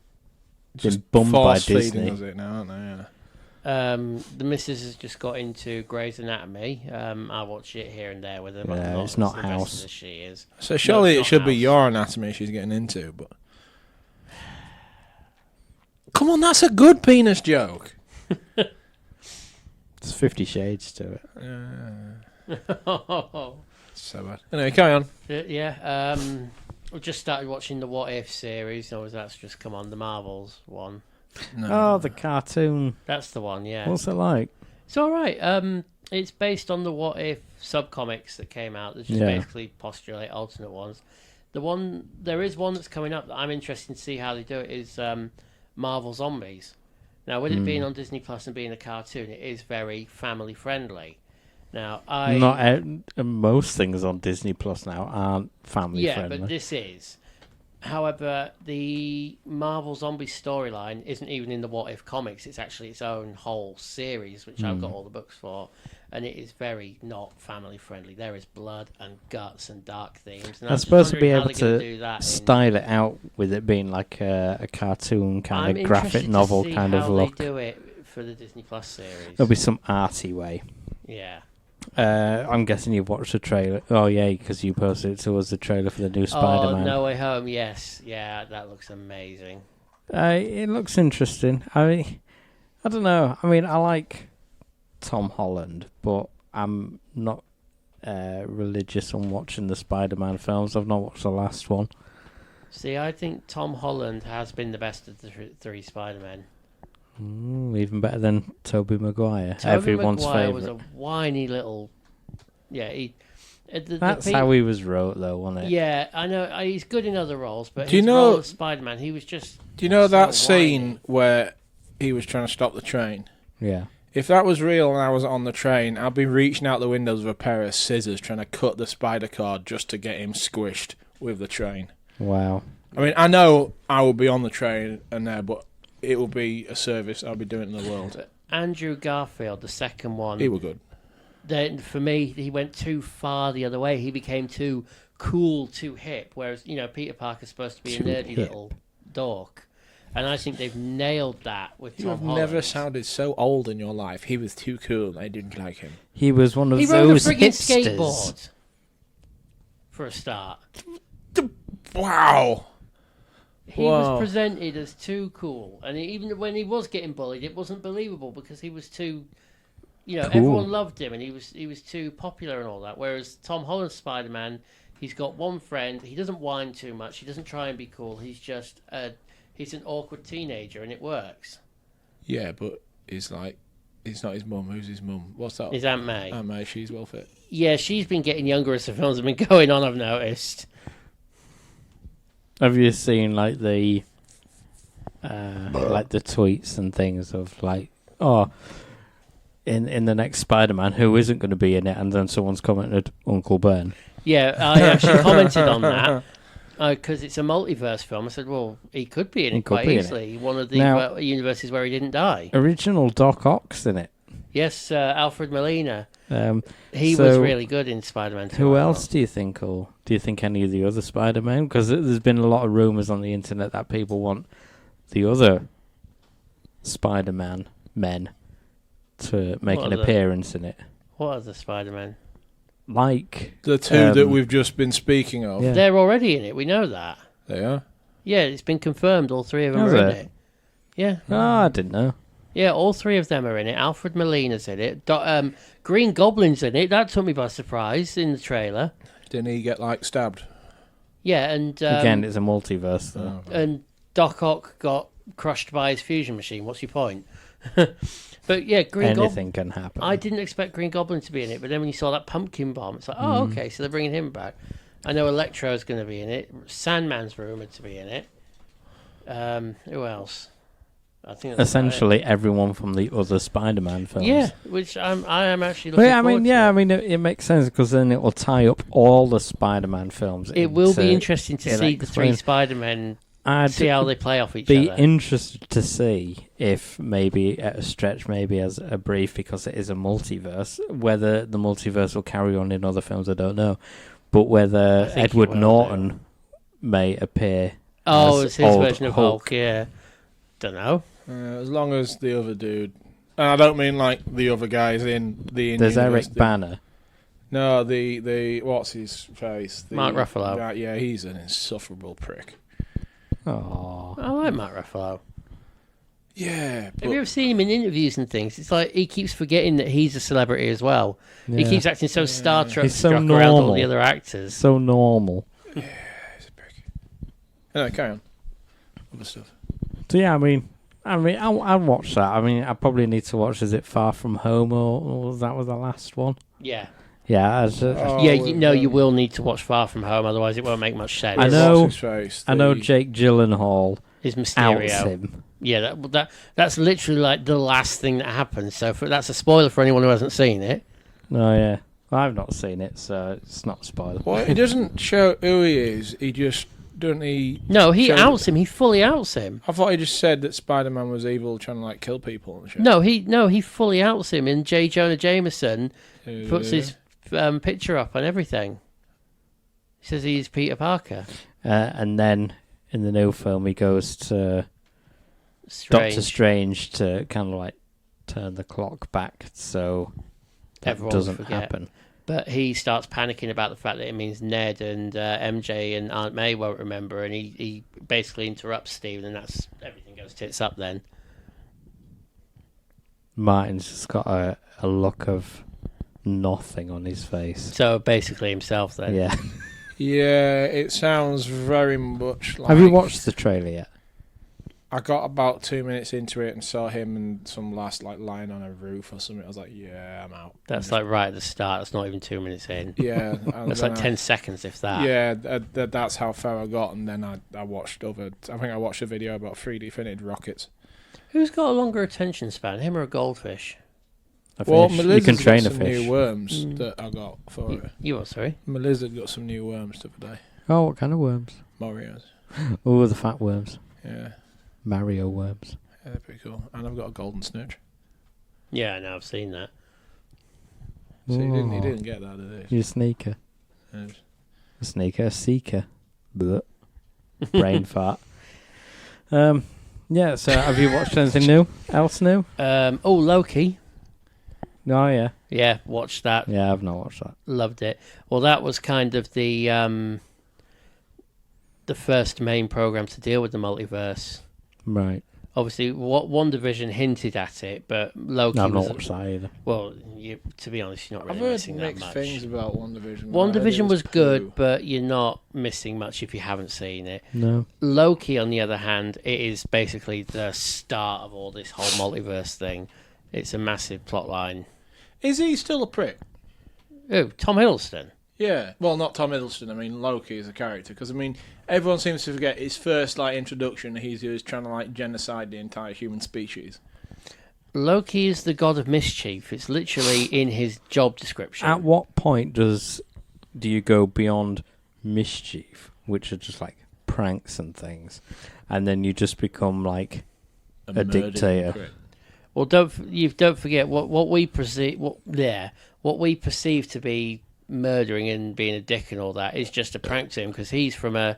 Been bummed by force feeding Disney. us it now, aren't they? Yeah. The missus has just got into Grey's Anatomy. I watch it here and there with her. But Yeah, not it's not as invested House. as she is. So surely it's it not should be House. your anatomy she's getting into, but come on, that's a good penis joke. There's 50 Shades to it. So bad. Anyway, carry on. Yeah. We just started watching the What If series. Or that's just come on, the Marvels one. No. Oh, the cartoon. That's the one. Yeah. What's it like? It's all right. It's based on the What If subcomics that came out. They just Yeah. basically postulate alternate ones. There is one that's coming up that I'm interested to see how they do it. Is Marvel Zombies. Now, with it being on Disney Plus and being a cartoon, it is very family friendly. Now, most things on Disney Plus now aren't family friendly. Yeah, but this is. However, the Marvel Zombie storyline isn't even in the What If comics. It's actually its own whole series, which I've got all the books for, and it is very not family friendly. There is blood and guts and dark themes. And I'm supposed to be able to style it out with it being like a cartoon kind of graphic novel kind of look. They do it for the Disney Plus series. There'll be some arty way. Yeah. I'm guessing you've watched the trailer. Oh, yeah, because you posted it to us, the trailer for the new Spider-Man. Oh, No Way Home, yes. Yeah, that looks amazing. It looks interesting. I don't know. I mean, I like Tom Holland, but I'm not religious on watching the Spider-Man films. I've not watched the last one. See, I think Tom Holland has been the best of the three Spider-Men. Even better than Tobey Maguire. Tobey Everyone's Maguire favourite. was a whiny little... Yeah, That's how he was wrote, though, wasn't it? Yeah, I know. He's good in other roles, but Do you his know- role as Spider-Man, he was just... Do you know so that whiny. scene where he was trying to stop the train? Yeah. If that was real and I was on the train, I'd be reaching out the windows with a pair of scissors trying to cut the spider cord just to get him squished with the train. Wow. I mean, I know I will be on the train and there, but it will be a service I'll be doing in the world. Andrew Garfield, the second one... He was good. Then for me, he went too far the other way. He became too cool, too hip. Whereas, Peter Parker's supposed to be a nerdy little dork. And I think they've nailed that with Tom Holland. You have never sounded so old in your life. He was too cool. I didn't like him. He was one of He those rode a friggin' hipsters. skateboard. For a start. Wow. He was presented as too cool. And even when he was getting bullied, it wasn't believable because he was too... Cool. Everyone loved him and he was too popular and all that. Whereas Tom Holland's Spider-Man, he's got one friend. He doesn't whine too much. He doesn't try and be cool. He's just... he's an awkward teenager and it works. Yeah, but it's not his mum. Who's his mum? What's that? His Aunt May. Aunt May, she's well fit. Yeah, she's been getting younger as the films have been going on, I've noticed. Have you seen like the tweets and things of like, in the next Spider-Man, who isn't going to be in it, and then someone's commented Uncle Ben. Yeah, I actually commented on that because it's a multiverse film. I said, well, he could be in it quite easily. One of the universes where he didn't die. Original Doc Ock's in it. Yes, Alfred Molina. He was really good in Spider-Man 2. Who else do you think, or do you think any of the other Spider-Men? Because there's been a lot of rumours on the internet that people want the other Spider-Man men to make an appearance in it. What are the Spider-Men? Like the two that we've just been speaking of. Yeah. They're already in it. We know that. They are? Yeah, it's been confirmed. All three of them are in it. Yeah. Oh, I didn't know. Yeah, all three of them are in it. Alfred Molina's in it. Green Goblin's in it. That took me by surprise in the trailer. Didn't he get, stabbed? Yeah, and... Again, it's a multiverse, though. And Doc Ock got crushed by his fusion machine. What's your point? But yeah, anything can happen. I didn't expect Green Goblin to be in it, but then when you saw that pumpkin bomb, it's like, oh, okay, so they're bringing him back. I know Electro's going to be in it. Sandman's rumoured to be in it. Who else? I think that's essentially everyone from the other Spider-Man films. Yeah, which I am actually looking forward to. I mean, it makes sense because then it will tie up all the Spider-Man films. It will be interesting to see the three Spider-Men. See how they play off each other. Be interested to see if maybe at a stretch, maybe as a brief, because it is a multiverse, whether the multiverse will carry on in other films, I don't know. But whether Edward Norton may appear as it's his old version of Hulk, yeah. Don't know. As long as the other dude... And I don't mean like the other guys in the... There's Eric Banner. No, the what's his face? Mark Ruffalo. Yeah, he's an insufferable prick. Oh, I like Mark Ruffalo. Yeah. Have you ever seen him in interviews and things? It's like he keeps forgetting that he's a celebrity as well. Yeah. He keeps acting so Star Trek struck around all the other actors. So normal. Yeah, he's a prick. Anyway, carry on. Other stuff. So yeah, I mean, I mean, I'll watch that. I mean, I probably need to watch. Is it Far From Home, or that was the last one? Yeah. Yeah, You will need to watch Far From Home, otherwise it won't make much sense. I know. What's his face? I know Jake Gyllenhaal Is Mysterio. outs him. Yeah, that's literally like the last thing that happens. So that's a spoiler for anyone who hasn't seen it. Oh yeah, I've not seen it, so it's not a spoiler. Well, he doesn't show who he is. He just doesn't he. No, he show- outs him. He fully outs him. I thought he just said that Spider-Man was evil, trying to like kill people and shit. No, he fully outs him. And J. Jonah Jameson puts his picture up and everything. He says he's Peter Parker. And then in the new film, he goes to Doctor Strange to kind of like turn the clock back, so that Everyone doesn't forget. happen. But he starts panicking about the fact that it means Ned and MJ and Aunt May won't remember, and he basically interrupts Steve, and that's everything goes tits up then. Martin's just got a look of nothing on his face. So basically himself then. Yeah. Yeah, it sounds very much like. Have you watched the trailer yet? I got about 2 minutes into it and saw him and some lass like lying on a roof or something. I was like, yeah, I'm out. That's like right at the start. That's not even 2 minutes in. Yeah, and That's then like 10 seconds, if that. Yeah, that's how far I got, and then I watched other. I think I watched a video about 3D printed rockets. Who's got a longer attention span, him or a goldfish? Well, You Melissa's can train got a some fish. new worms that I got for it. You what, sorry? Melissa got some new worms the other day. Oh, what kind of worms? Mario's. Oh, the fat worms. Yeah. Mario worms. Yeah, they're pretty cool. And I've got a golden snitch. Yeah, I know, I've seen that. So he Oh. didn't get that, did You're a sneaker. he? A sneaker, a seeker. Blech. Brain fart. Yeah, so have you watched anything new? Else new? Loki. Oh, yeah. Yeah, watched that. Yeah, I've not watched that. Loved it. Well, that was kind of the first main program to deal with the multiverse. Right. Obviously, what WandaVision hinted at it, but Loki I've not was... watched that either. Well, to be honest, you're not I've really heard missing that mixed much. things about WandaVision. WandaVision was good, but you're not missing much if you haven't seen it. No. Loki, on the other hand, it is basically the start of all this whole multiverse thing. It's a massive plot line. Is he still a prick? Oh, Tom Hiddleston. Yeah. Well, not Tom Hiddleston. I mean, Loki is a character. Because, I mean, everyone seems to forget his first, like, introduction. He was trying to, like, genocide the entire human species. Loki is the god of mischief. It's literally in his job description. At what point do you go beyond mischief, which are just like pranks and things, and then you just become like a murdering dictator? prick. Well, don't forget what we perceive to be murdering and being a dick and all that is just a prank to him, because he's from a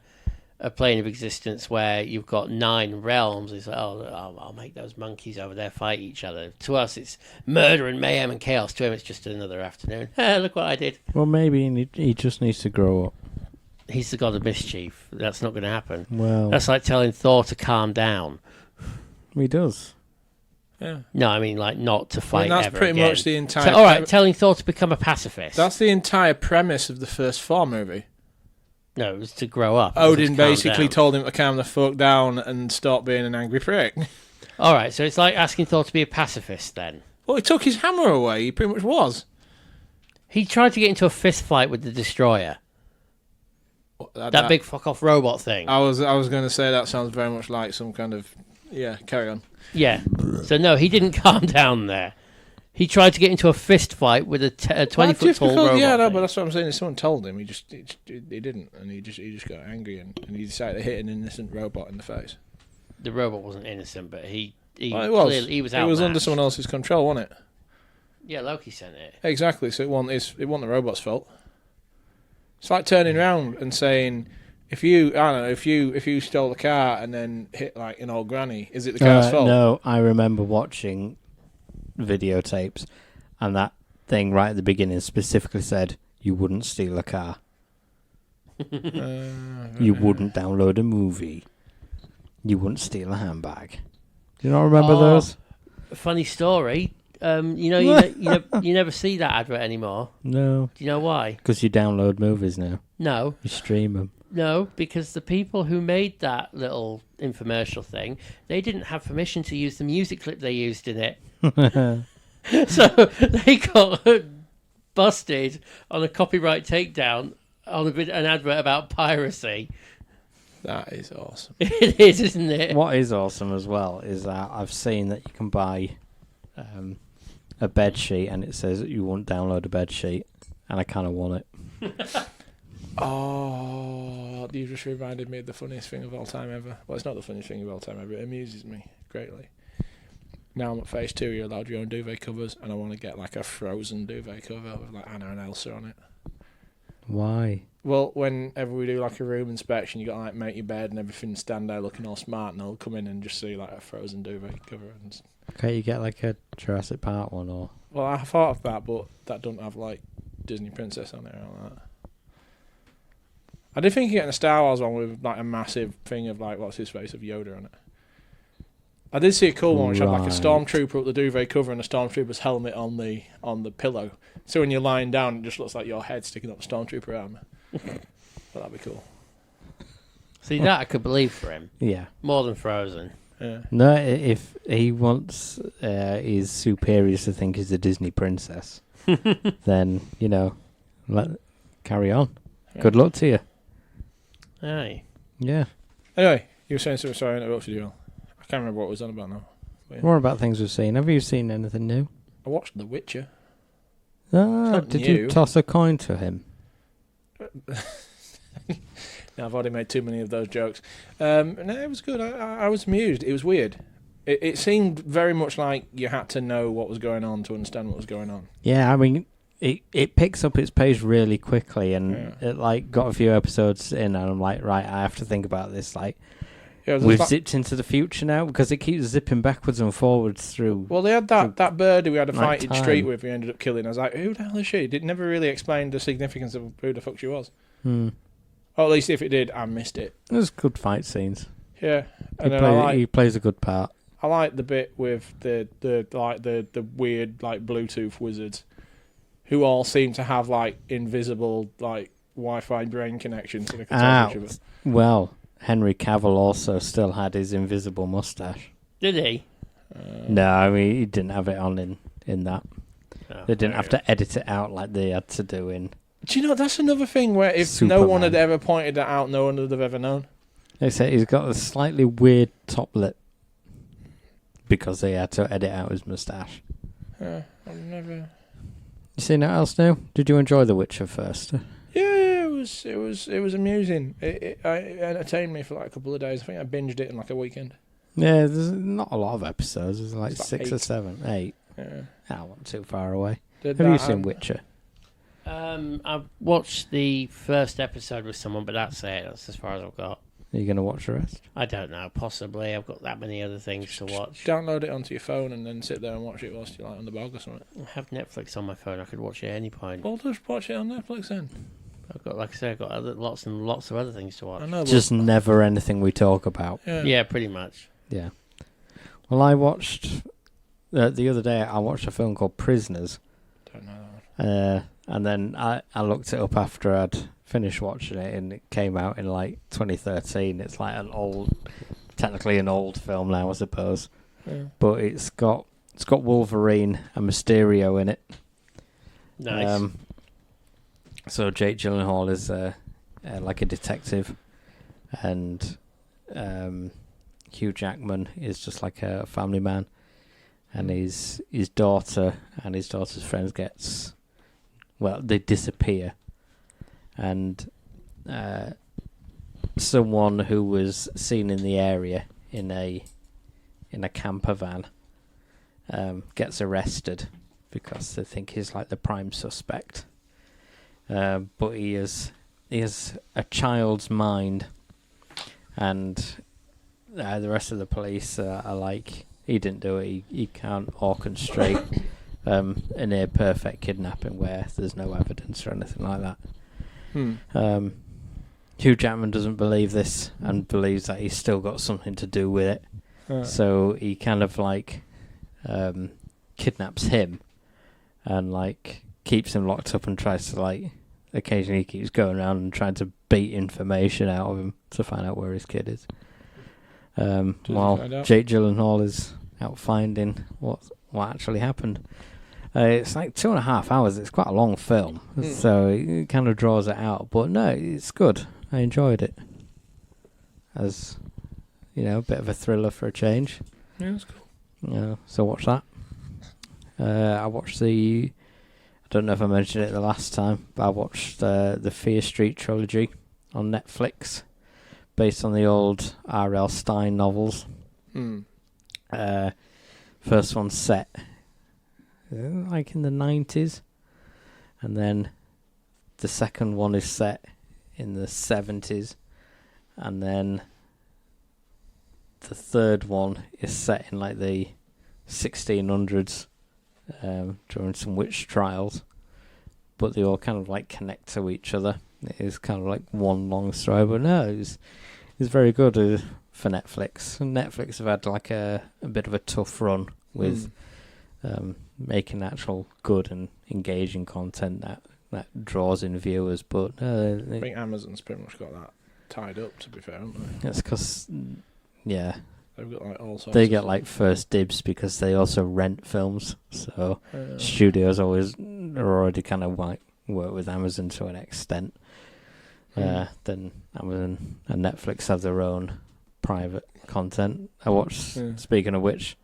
plane of existence where you've got 9 realms. It's like, I'll make those monkeys over there fight each other. To us, it's murder and mayhem and chaos. To him, it's just another afternoon. Look what I did. Well, maybe he just needs to grow up. He's the god of mischief. That's not going to happen. Well, That's like telling Thor to calm down. he does. Yeah. No, I mean like not to fight that's ever pretty again. much the entire... So, all right, telling Thor to become a pacifist. That's the entire premise of the first Thor movie. No, it was to grow up. Odin To calm basically down. told him to calm the fuck down and stop being an angry prick. All right, so it's like asking Thor to be a pacifist then. Well, he took his hammer away. He pretty much was. He tried to get into a fist fight with the Destroyer. That big fuck off robot thing. I was going to say that sounds very much like some kind of... Yeah, carry on. Yeah. So no, he didn't calm down there. He tried to get into a fist fight with a 20-foot tall robot. Yeah, no, thing. but that's what I'm saying. If someone told him, he didn't, and he just got angry and he decided to hit an innocent robot in the face. The robot wasn't innocent, but he Well, it was. clearly he was It was under outmatched. someone else's control, wasn't it? Yeah, Loki sent it. Exactly. So it wasn't the robot's fault. It's like turning around and saying, if you stole the car and then hit like an old granny, is it the car's fault? No, I remember watching videotapes, and that thing right at the beginning specifically said you wouldn't steal a car. You wouldn't download a movie. You wouldn't steal a handbag. Do you not remember those? Funny story. You never see that advert anymore. No, Do you know why? because you download movies now. No. You stream them. No, because the people who made that little infomercial thing, they didn't have permission to use the music clip they used in it. So they got busted on a copyright takedown on an advert about piracy. That is awesome. It is, isn't it? What is awesome as well is that I've seen that you can buy a bed sheet and it says that you won't download a bed sheet, and I kind of want it. Oh, you just reminded me of the funniest thing of all time ever. Well, it's not the funniest thing of all time ever. It amuses me greatly. Now I'm at phase 2. You're allowed your own duvet covers, and I want to get like a Frozen duvet cover with like Anna and Elsa on it. Why? Well, whenever we do like a room inspection, you got to like make your bed and everything, stand there looking all smart, and I'll come in and just see like a Frozen duvet cover. And Okay, you get like a Jurassic Park one, or well, I thought of that, but that doesn't have like Disney Princess on it or all that. I did think of getting a Star Wars one with like a massive thing of like what's his face of Yoda on it. I did see a cool one which had like a Right. stormtrooper up the duvet cover and a stormtrooper's helmet on the pillow. So when you're lying down, it just looks like your head sticking up the stormtrooper armor. But that'd be cool. See, that I could believe for him. yeah. More than Frozen. Yeah. No, if he wants his superiors to think he's a Disney princess, then carry on. Yeah. Good luck to you. Aye. Yeah. Anyway, you were saying something. Sorry, I interrupted you. I can't remember what it was on about now. But yeah. More about things we've seen. Have you seen anything new? I watched The Witcher. Did new. you toss a coin to him? Now, I've already made too many of those jokes. No, it was good. I was amused. It was weird. It seemed very much like you had to know what was going on to understand what was going on. Yeah, I mean, it picks up its pace really quickly, and it like got a few episodes in, and I'm like, right, I have to think about this. Like, we've zipped into the future now because it keeps zipping backwards and forwards through. Well, they had that bird who we had a like fight in time. street with. We ended up killing. I was like, who the hell is she? It never really explained the significance of who the fuck she was. Or at least if it did, I missed it. There's good fight scenes. Yeah, and He plays a good part. I like the bit with the weird like Bluetooth wizards, who all seem to have like invisible like Wi-Fi brain connections, so they can talk to each other. Well, Henry Cavill also still had his invisible mustache. Did he? No, I mean he didn't have it on in that. Oh, They didn't have to edit it out like they had to do in. Do you know that's another thing where if Superman. no one had ever pointed that out, no one would have ever known. They say he's got a slightly weird top lip because they had to edit out his mustache. I've never. You seen anything else new? Did you enjoy The Witcher first? Yeah, it was amusing. It entertained me for like a couple of days. I think I binged it in like a weekend. Yeah, there's not a lot of episodes. There's like It's like 6 or 8. 7, 8. Yeah. That wasn't too far away. Did Have you that, seen Witcher? I watched the first episode with someone, but that's it. That's as far as I've got. Are you going to watch the rest? I don't know. Possibly. I've got that many other things to watch. Download it onto your phone and then sit there and watch it whilst you're like on the bog or something. I have Netflix on my phone. I could watch it at any point. Well, just watch it on Netflix then. I've got, like I said, I've got lots and lots of other things to watch. I know. Just never anything we talk about. Yeah, pretty much. Yeah. Well, I watched... the other day, I watched a film called Prisoners. Don't know that one. And then I looked it up after I'd finished watching it, and it came out in like 2013. It's like technically an old film now, I suppose. Yeah. But it's got Wolverine and Mysterio in it. Nice. So Jake Gyllenhaal is like a detective, and Hugh Jackman is just like a family man, and his daughter and his daughter's friends they disappear, and someone who was seen in the area in a camper van gets arrested because they think he's like the prime suspect. But he has a child's mind, and the rest of the police are like, he didn't do it. He can't orchestrate a near perfect kidnapping where there's no evidence or anything like that. Hugh Jackman doesn't believe this and believes that he's still got something to do with it. So he kind of like kidnaps him and like keeps him locked up and tries to like occasionally he keeps going around and trying to beat information out of him to find out where his kid is. While Jake Gyllenhaal is out finding what actually happened. It's like 2.5 hours. It's quite a long film, so it kind of draws it out. But no, it's good. I enjoyed it. As a bit of a thriller for a change. Yeah, that's cool. So watch that. I watched I don't know if I mentioned it the last time, but I watched the Fear Street Trilogy on Netflix, based on the old R.L. Stine novels. First one's set like in the 90s, and then the second one is set in the 70s, and then the third one is set in like the 1600s during some witch trials, but they all kind of like connect to each other. It is kind of like one long story, but no, it's very good for Netflix. And Netflix have had like a bit of a tough run with making actual good and engaging content that draws in viewers, but I think Amazon's pretty much got that tied up, to be fair, haven't they? That's because they've got like all sorts. They get like first dibs because they also rent films, so studios are already kind of like work with Amazon to an extent. Then Amazon and Netflix have their own private content. I watched. Speaking of which,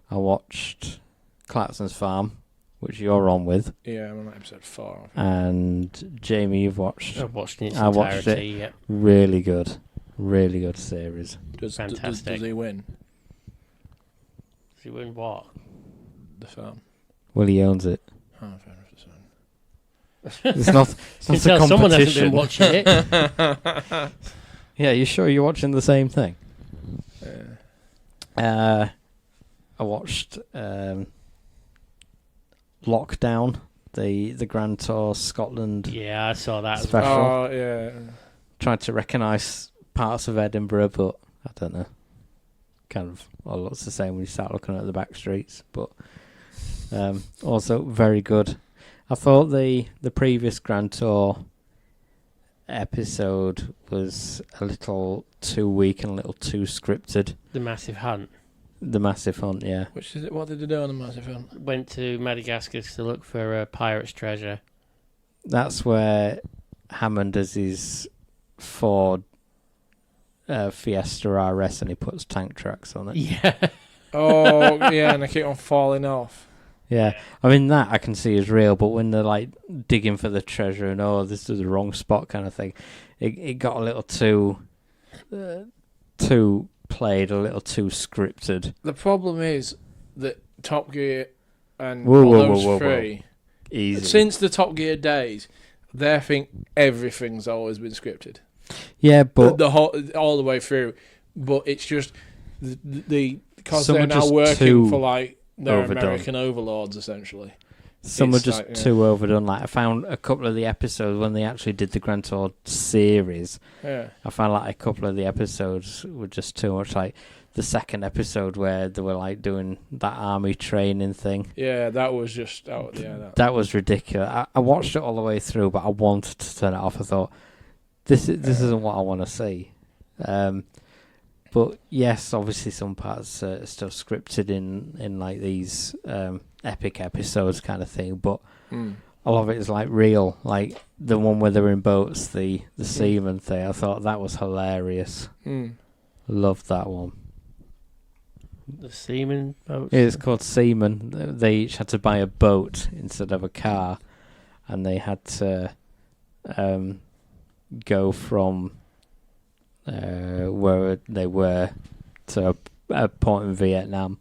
I watched Clarkson's Farm, which you're on with. Yeah, I'm on episode 4. I think. And Jamie, you've watched. I've watched it. I watched it. Yep. Really good series. Does he win? Does he win what? The farm. Well, he owns it. Oh, fair enough. It's not a competition. Someone hasn't been watching it. Yeah, you sure you're watching the same thing? I watched Lockdown, the Grand Tour Scotland. Yeah, I saw that special. as well. Oh, yeah. Tried to recognise parts of Edinburgh, but I don't know. Kind of all looks the same when you start looking at the back streets. But also very good. I thought the previous Grand Tour episode was a little too weak and a little too scripted. The Massive Hunt. The Massive Hunt, yeah. Which is it? What did they do on the Massive Hunt? Went to Madagascar to look for a pirate's treasure. That's where Hammond does his Ford Fiesta RS and he puts tank tracks on it. Yeah. Oh, yeah, and they keep on falling off. Yeah, I mean that I can see is real, but when they're like digging for the treasure and this is the wrong spot kind of thing, it got a little too played, a little too scripted. The problem is that Top Gear and Whoa, three, easy. Since the Top Gear days, they think everything's always been scripted. Yeah, but the whole all the way through, but it's just because some they're are now just working too for like they're overdone. American overlords essentially. Some are just like, too overdone. Like I found a couple of the episodes when they actually did the Grand Tour series. Yeah. I found like a couple of the episodes were just too much. Like the second episode where they were like doing that army training thing. Yeah, that was just that was ridiculous. I watched it all the way through, but I wanted to turn it off. I thought this isn't what I want to see. But yes, obviously some parts are still scripted in like these epic episodes kind of thing, but a lot of it is like real. Like the one where they're in boats, the seaman thing, I thought that was hilarious. Loved that one. The seaman boats? It's called Seaman. They each had to buy a boat instead of a car, and they had to go from where they were to a point in Vietnam.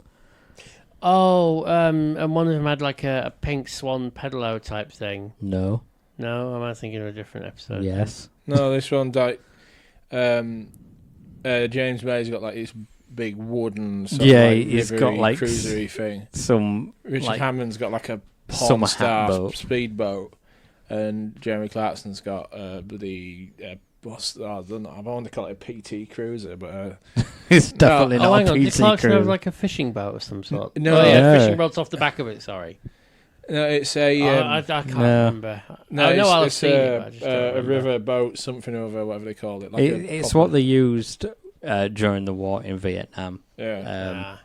Oh, and one of them had like a pink swan pedalo type thing. No. No, am I thinking of a different episode? Yes. No, this one like James May's got like this big wooden sort of, like, he's got like cruisery thing. Some Richard like, Hammond's got like a some Pawn Star boat. speedboat, and Jeremy Clarkson's got the I don't know. I want to call it a PT cruiser, but it's definitely not hang a on. Did PT Clarkson cruiser. have like a fishing boat of some sort? No, oh, yeah, yeah. fishing rod's off the back of it. Sorry. No, it's a. I can't no. remember. No, I know I've it's seen it, but I just don't a remember. river boat, something over, whatever they call it. It's what they used during the war in Vietnam. Yeah.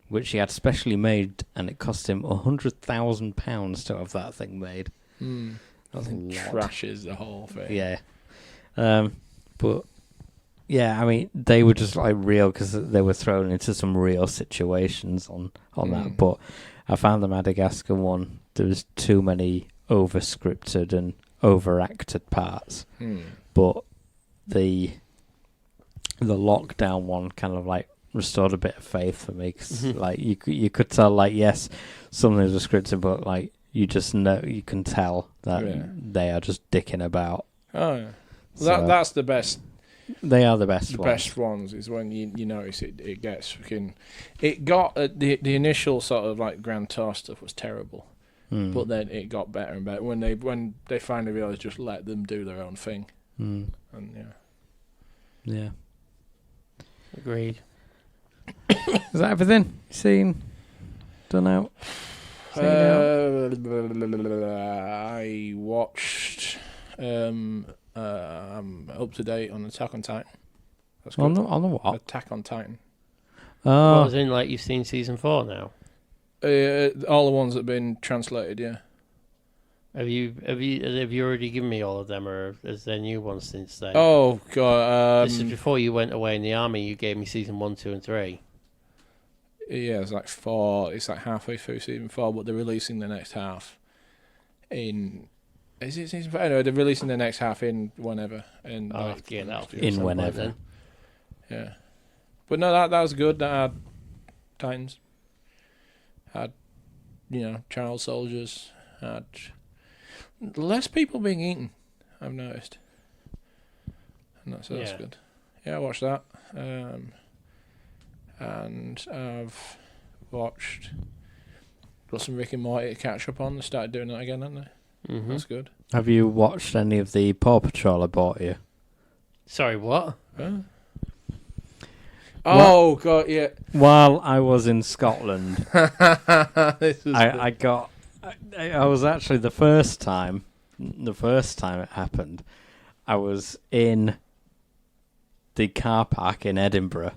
Which he had specially made, and it cost him £100,000 to have that thing made. That's a lot. Trashes the whole thing. Yeah. But, yeah, I mean, they were just like real because they were thrown into some real situations on that. But I found the Madagascar one, there was too many over-scripted and overacted parts. But the lockdown one kind of like restored a bit of faith for me because like you could tell like yes something was scripted but like you just know you can tell that they are just dicking about. Oh yeah, well, that's the best. They are the best. Best ones is when you notice it gets fucking. It got the initial sort of like Grand Tour stuff was terrible, but then it got better and better when they finally realized just let them do their own thing. And yeah. Agreed. Is that everything? Seen? Done out? I watched. I'm up to date on Attack on Titan. That's good. On the what? Attack on Titan. Oh. What was in like you've seen season 4 now? All the ones that have been translated. Yeah. Have you already given me all of them, or is there new ones since then? Oh god. This is before you went away in the army. You gave me season 1, 2, and 3. Yeah, it's like 4. It's like halfway through season 4, but they're releasing the next half in. Is it season 4? Anyway, they're releasing the next half in whenever. In whenever. Yeah, but no, that was good. That had Titans. Had child soldiers. Had less people being eaten. I've noticed, and that's good. Yeah, I watched that. And I've watched. Got some Rick and Morty to catch up on. They started doing that again, haven't they? That's good. Have you watched any of the Paw Patrol I bought you? Sorry, what? Huh? Oh god, yeah. While I was in Scotland, This was I was actually the first time it happened, I was in the car park in Edinburgh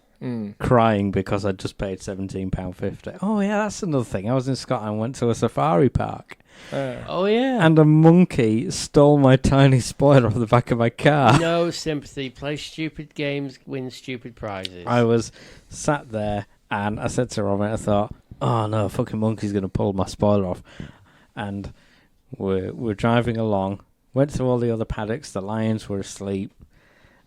crying because I'd just paid £17.50. Oh yeah, that's another thing. I was in Scotland, went to a safari park. Oh yeah. And a monkey stole my tiny spoiler off the back of my car. No sympathy. Play stupid games, win stupid prizes. I was sat there and I said to Robin, I thought, oh no, fucking monkey's going to pull my spoiler off. And we're driving along, went to all the other paddocks, the lions were asleep,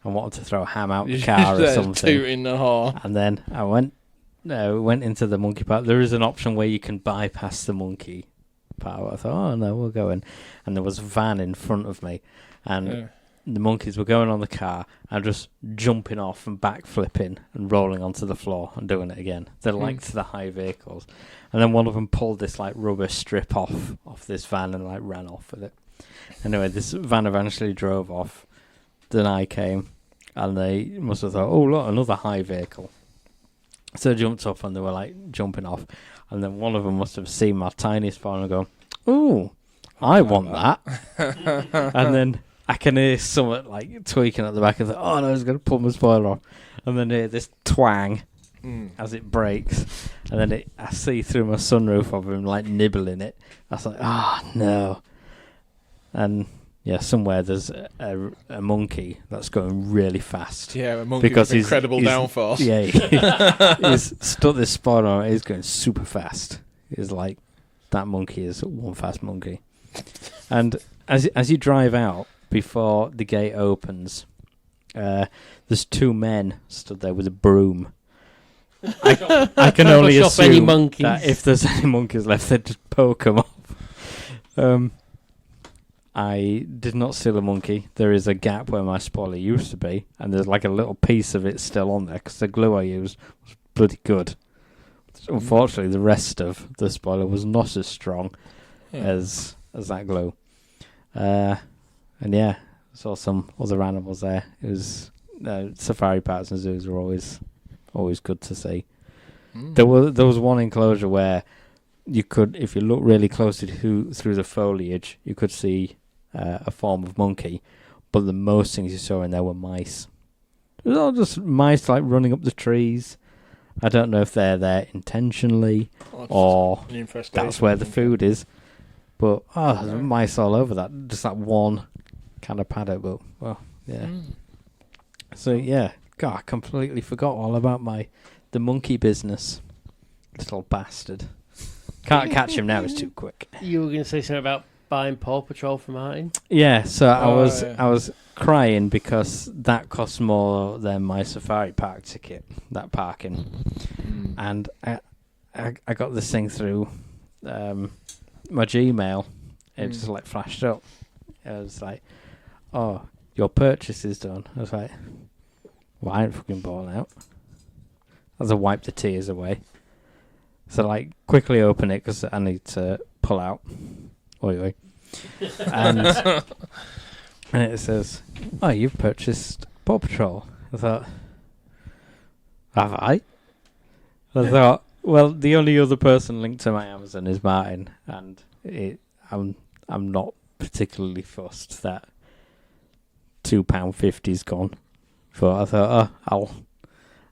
and wanted to throw a ham out the car or something. Tooting the horn. And then I went into the monkey park. There is an option where you can bypass the monkey part. I thought, oh no, we'll go in. And there was a van in front of me, and the monkeys were going on the car and just jumping off and backflipping and rolling onto the floor and doing it again. They liked the high vehicles. And then one of them pulled this like rubber strip off this van and like ran off with it. Anyway, this van eventually drove off. Then I came, and they must have thought, oh look, another high vehicle. So they jumped up and they were like jumping off. And then one of them must have seen my tiny spawn and go, ooh, I want that. And then I can hear something like tweaking at the back of the, oh no, it's going to pull my spoiler off. And then hear this twang as it breaks. And then I see through my sunroof of him like nibbling it. I was like, oh no. And yeah, somewhere there's a monkey that's going really fast. Yeah, a monkey with incredible downforce. Yeah, he's stuck this spot on. He's going super fast. It's like that monkey is one fast monkey. And as you drive out before the gate opens, there's two men stood there with a broom. I can only assume that if there's any monkeys left, they'd just poke them off. I did not steal a monkey. There is a gap where my spoiler used to be, and there's like a little piece of it still on there because the glue I used was bloody good. Unfortunately, the rest of the spoiler was not as strong as that glue. And yeah, saw some other animals there. It was safari parks and zoos are always good to see. There was one enclosure where you could, if you look really closely through the foliage, you could see a form of monkey, but the most things you saw in there were mice. It was all just mice like running up the trees. I don't know if they're there intentionally or that's where the food is. But there's mice all over that. Just that one kind of paddock. But well, yeah. So yeah, God, I completely forgot all about the monkey business. Little bastard. Can't catch him now. It's too quick. You were going to say something about buying Paw Patrol for Martin? Yeah. So I was crying because that cost more than my safari park ticket. That parking, and I got this thing through my Gmail. It just like flashed up. It was like, "Oh, your purchase is done." I was like, "Well, I ain't fucking balling out." As I wipe the tears away. So like quickly open it because I need to pull out. Oi. And it says, "Oh, you've purchased Paw Patrol." I thought, have I? I thought, well, the only other person linked to my Amazon is Martin, and I'm not particularly fussed that £2.50's gone. But I thought,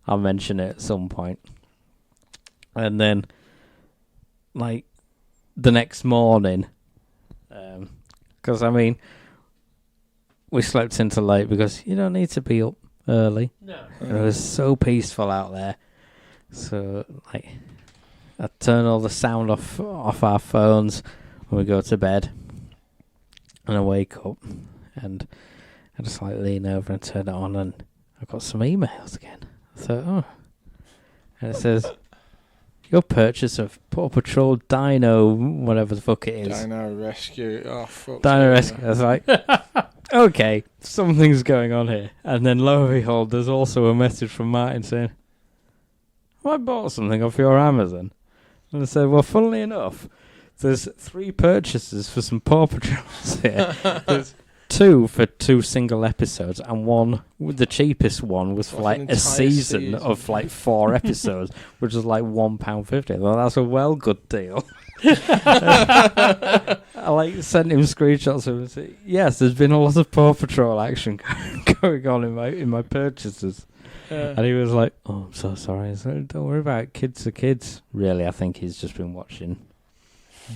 I'll mention it at some point. And then, like, the next morning, because, I mean, we slept until late because you don't need to be up early. No. It was so peaceful out there. So, like, I turn all the sound off our phones when we go to bed. And I wake up and I just, like, lean over and turn it on and I've got some emails again. I thought, And it says, your purchase of Paw Patrol Dino, whatever the fuck it is. Dino Rescue. Oh, fuck. Dino Rescue. I was like, okay, something's going on here. And then lo and behold, there's also a message from Martin saying, I bought something off your Amazon. And I said, well, funnily enough, there's 3 purchases for some Paw Patrols here. There's 2 for 2 single episodes, and one, the cheapest one, was for like a season of like 4 episodes, which was like £1.50. Well, that's a well good deal. I like sent him screenshots of it and said, yes, there's been a lot of Paw Patrol action going on in my purchases. And he was like, oh, I'm so sorry. I said, don't worry about it. Kids are kids. Really, I think he's just been watching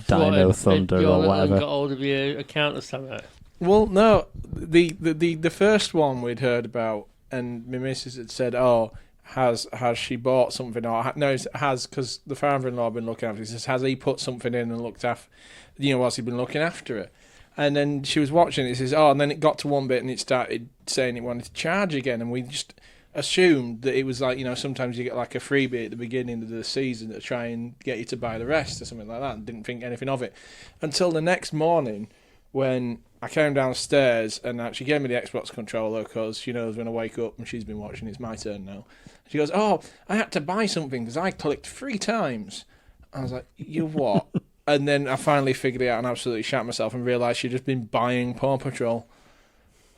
Dino Thunder or whatever. Got hold of your account or something. Well, no, the first one we'd heard about, and my missus had said, "Oh, has she bought something?" Or no, it has, because the father-in-law had been looking after it. He says, "Has he put something in and looked after, whilst he'd been looking after it?" And then she was watching it. He says, "Oh," and then it got to one bit and it started saying it wanted to charge again, and we just assumed that it was like, sometimes you get like a freebie at the beginning of the season to try and get you to buy the rest or something like that, and didn't think anything of it until the next morning when I came downstairs and she gave me the Xbox controller because she knows when I wake up and she's been watching, it's my turn now. She goes, "Oh, I had to buy something because I clicked 3 times." I was like, "You what?" And then I finally figured it out and absolutely shat myself and realised she'd just been buying Paw Patrol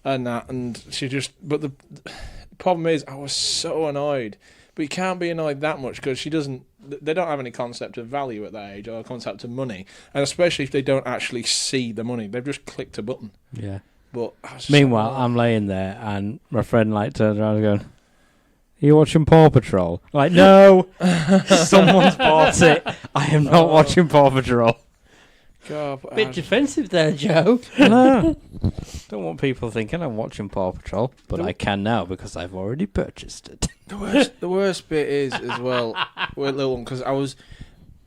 and that. And she just... But the problem is, I was so annoyed. But you can't be annoyed that much because they don't have any concept of value at that age or a concept of money, and especially if they don't actually see the money, they've just clicked a button. Yeah. But meanwhile, I'm laying there and my friend like turns around and going, "Are you watching Paw Patrol?" I'm like, no, someone's bought it. I am not watching Paw Patrol. God, bit defensive there, Joe. No, don't want people thinking I'm watching Paw Patrol, but I can now because I've already purchased it. The worst bit is as well with little one, because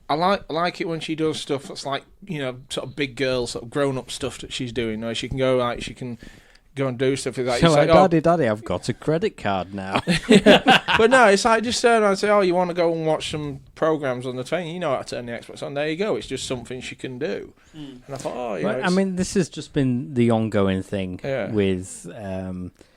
I like it when she does stuff that's like, sort of big girl, sort of grown up stuff that she's doing. Where she can go and do stuff like that. So like, Daddy, I've got a credit card now. But no, it's like just turn around and say, "Oh, you want to go and watch some programs on the train? You know how to turn the Xbox on. There you go. It's just something she can do." And I thought, I mean, this has just been the ongoing thing with.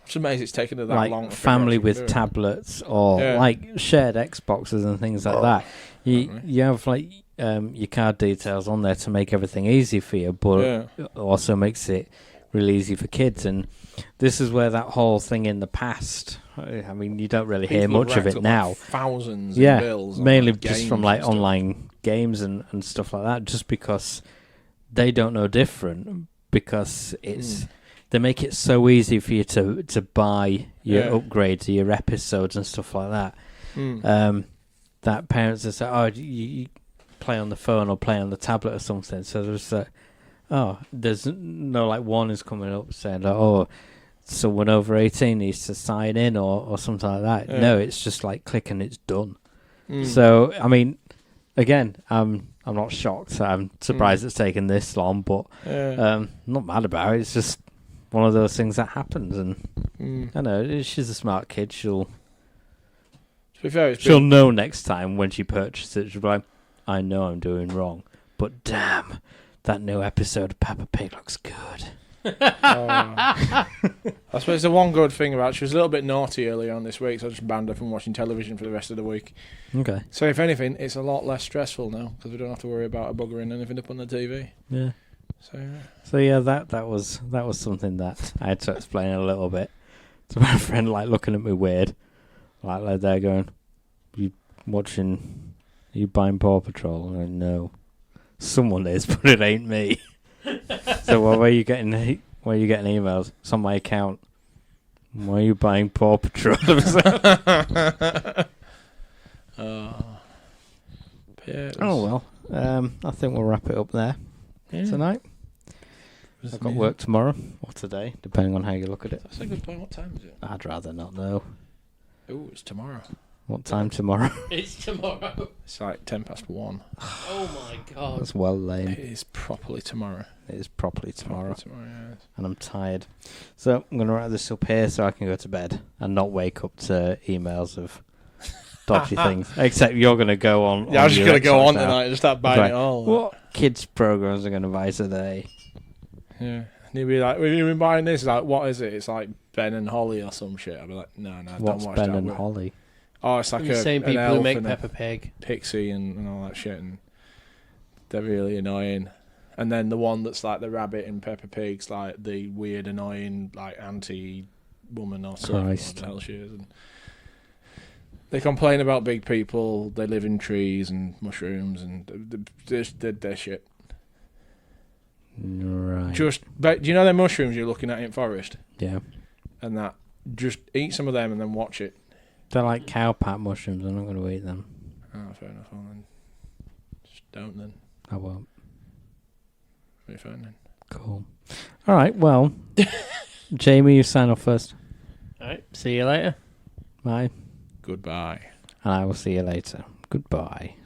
It's amazing it's taken her that like long. Family with tablets or like shared Xboxes and things like that. You have like your card details on there to make everything easy for you, but it also makes it really easy for kids. And this is where that whole thing in the past, I mean, you don't really hear People much of racked it up, now. like, thousands Yeah, of bills. On, mainly like, just games from like and stuff. online games and stuff like that, just because they don't know different, because it's they make it so easy for you to buy your upgrades, your episodes and stuff like that. That parents are saying, oh, you play on the phone or play on the tablet or something. So there's there's no like warnings coming up saying, oh, someone over 18 needs to sign in or something like that. Yeah. No, it's just like click and it's done. So I mean, again, I'm not shocked. I'm surprised it's taken this long, but not mad about it. It's just one of those things that happens, and I know she's a smart kid. She'll know next time when she purchases it. She'll be like, I know I'm doing wrong, but damn, that new episode of Peppa Pig looks good. I suppose the one good thing about she was a little bit naughty earlier on this week, so I just banned her from watching television for the rest of the week. Okay. So if anything, it's a lot less stressful now because we don't have to worry about a buggering anything up on the TV. Yeah. So yeah, that was something that I had to explain a little bit to my friend, like looking at me weird, like they're going, "You watching? Are you buying Paw Patrol?" And I no, someone is, but it ain't me. So where are you getting emails? It's on my account. Why are you buying Paw Patrol? Oh well. I think we'll wrap it up there tonight. I've got work tomorrow or today, depending on how you look at it. That's a good point. What time is it? I'd rather not know. Oh, it's tomorrow. What time tomorrow? It's tomorrow. It's like 1:10. Oh my god. That's well lame. It is properly tomorrow. It is properly tomorrow. Yeah. And I'm tired. So I'm going to wrap this up here so I can go to bed and not wake up to emails of dodgy things. Except you're going to go on. Yeah, I'm just going to go on now. tonight and just start buying it all. What kids' programs are going to buy today? Yeah. And you'll be like, we've been buying this. Like, what is it? It's like Ben and Holly or some shit. I'll be like, no, don't watch that. What's Ben and Holly? Oh, it's like The same an people elf who make and Peppa Pig. Pixie and all that shit. And they're really annoying. And then the one that's like the rabbit in Peppa Pig's like the weird, annoying, like anti-woman or something. What the hell she is. And they complain about big people. They live in trees and mushrooms and they're shit. Right. But do you know them mushrooms you're looking at in forest? Yeah. And that, just eat some of them and then watch it. They're like cowpat mushrooms. I'm not going to eat them. Oh, fair enough. Well, then just don't then. I won't. Be fine then. Cool. All right. Well, Jamie, you sign off first. All right. See you later. Bye. Goodbye. And I will see you later. Goodbye.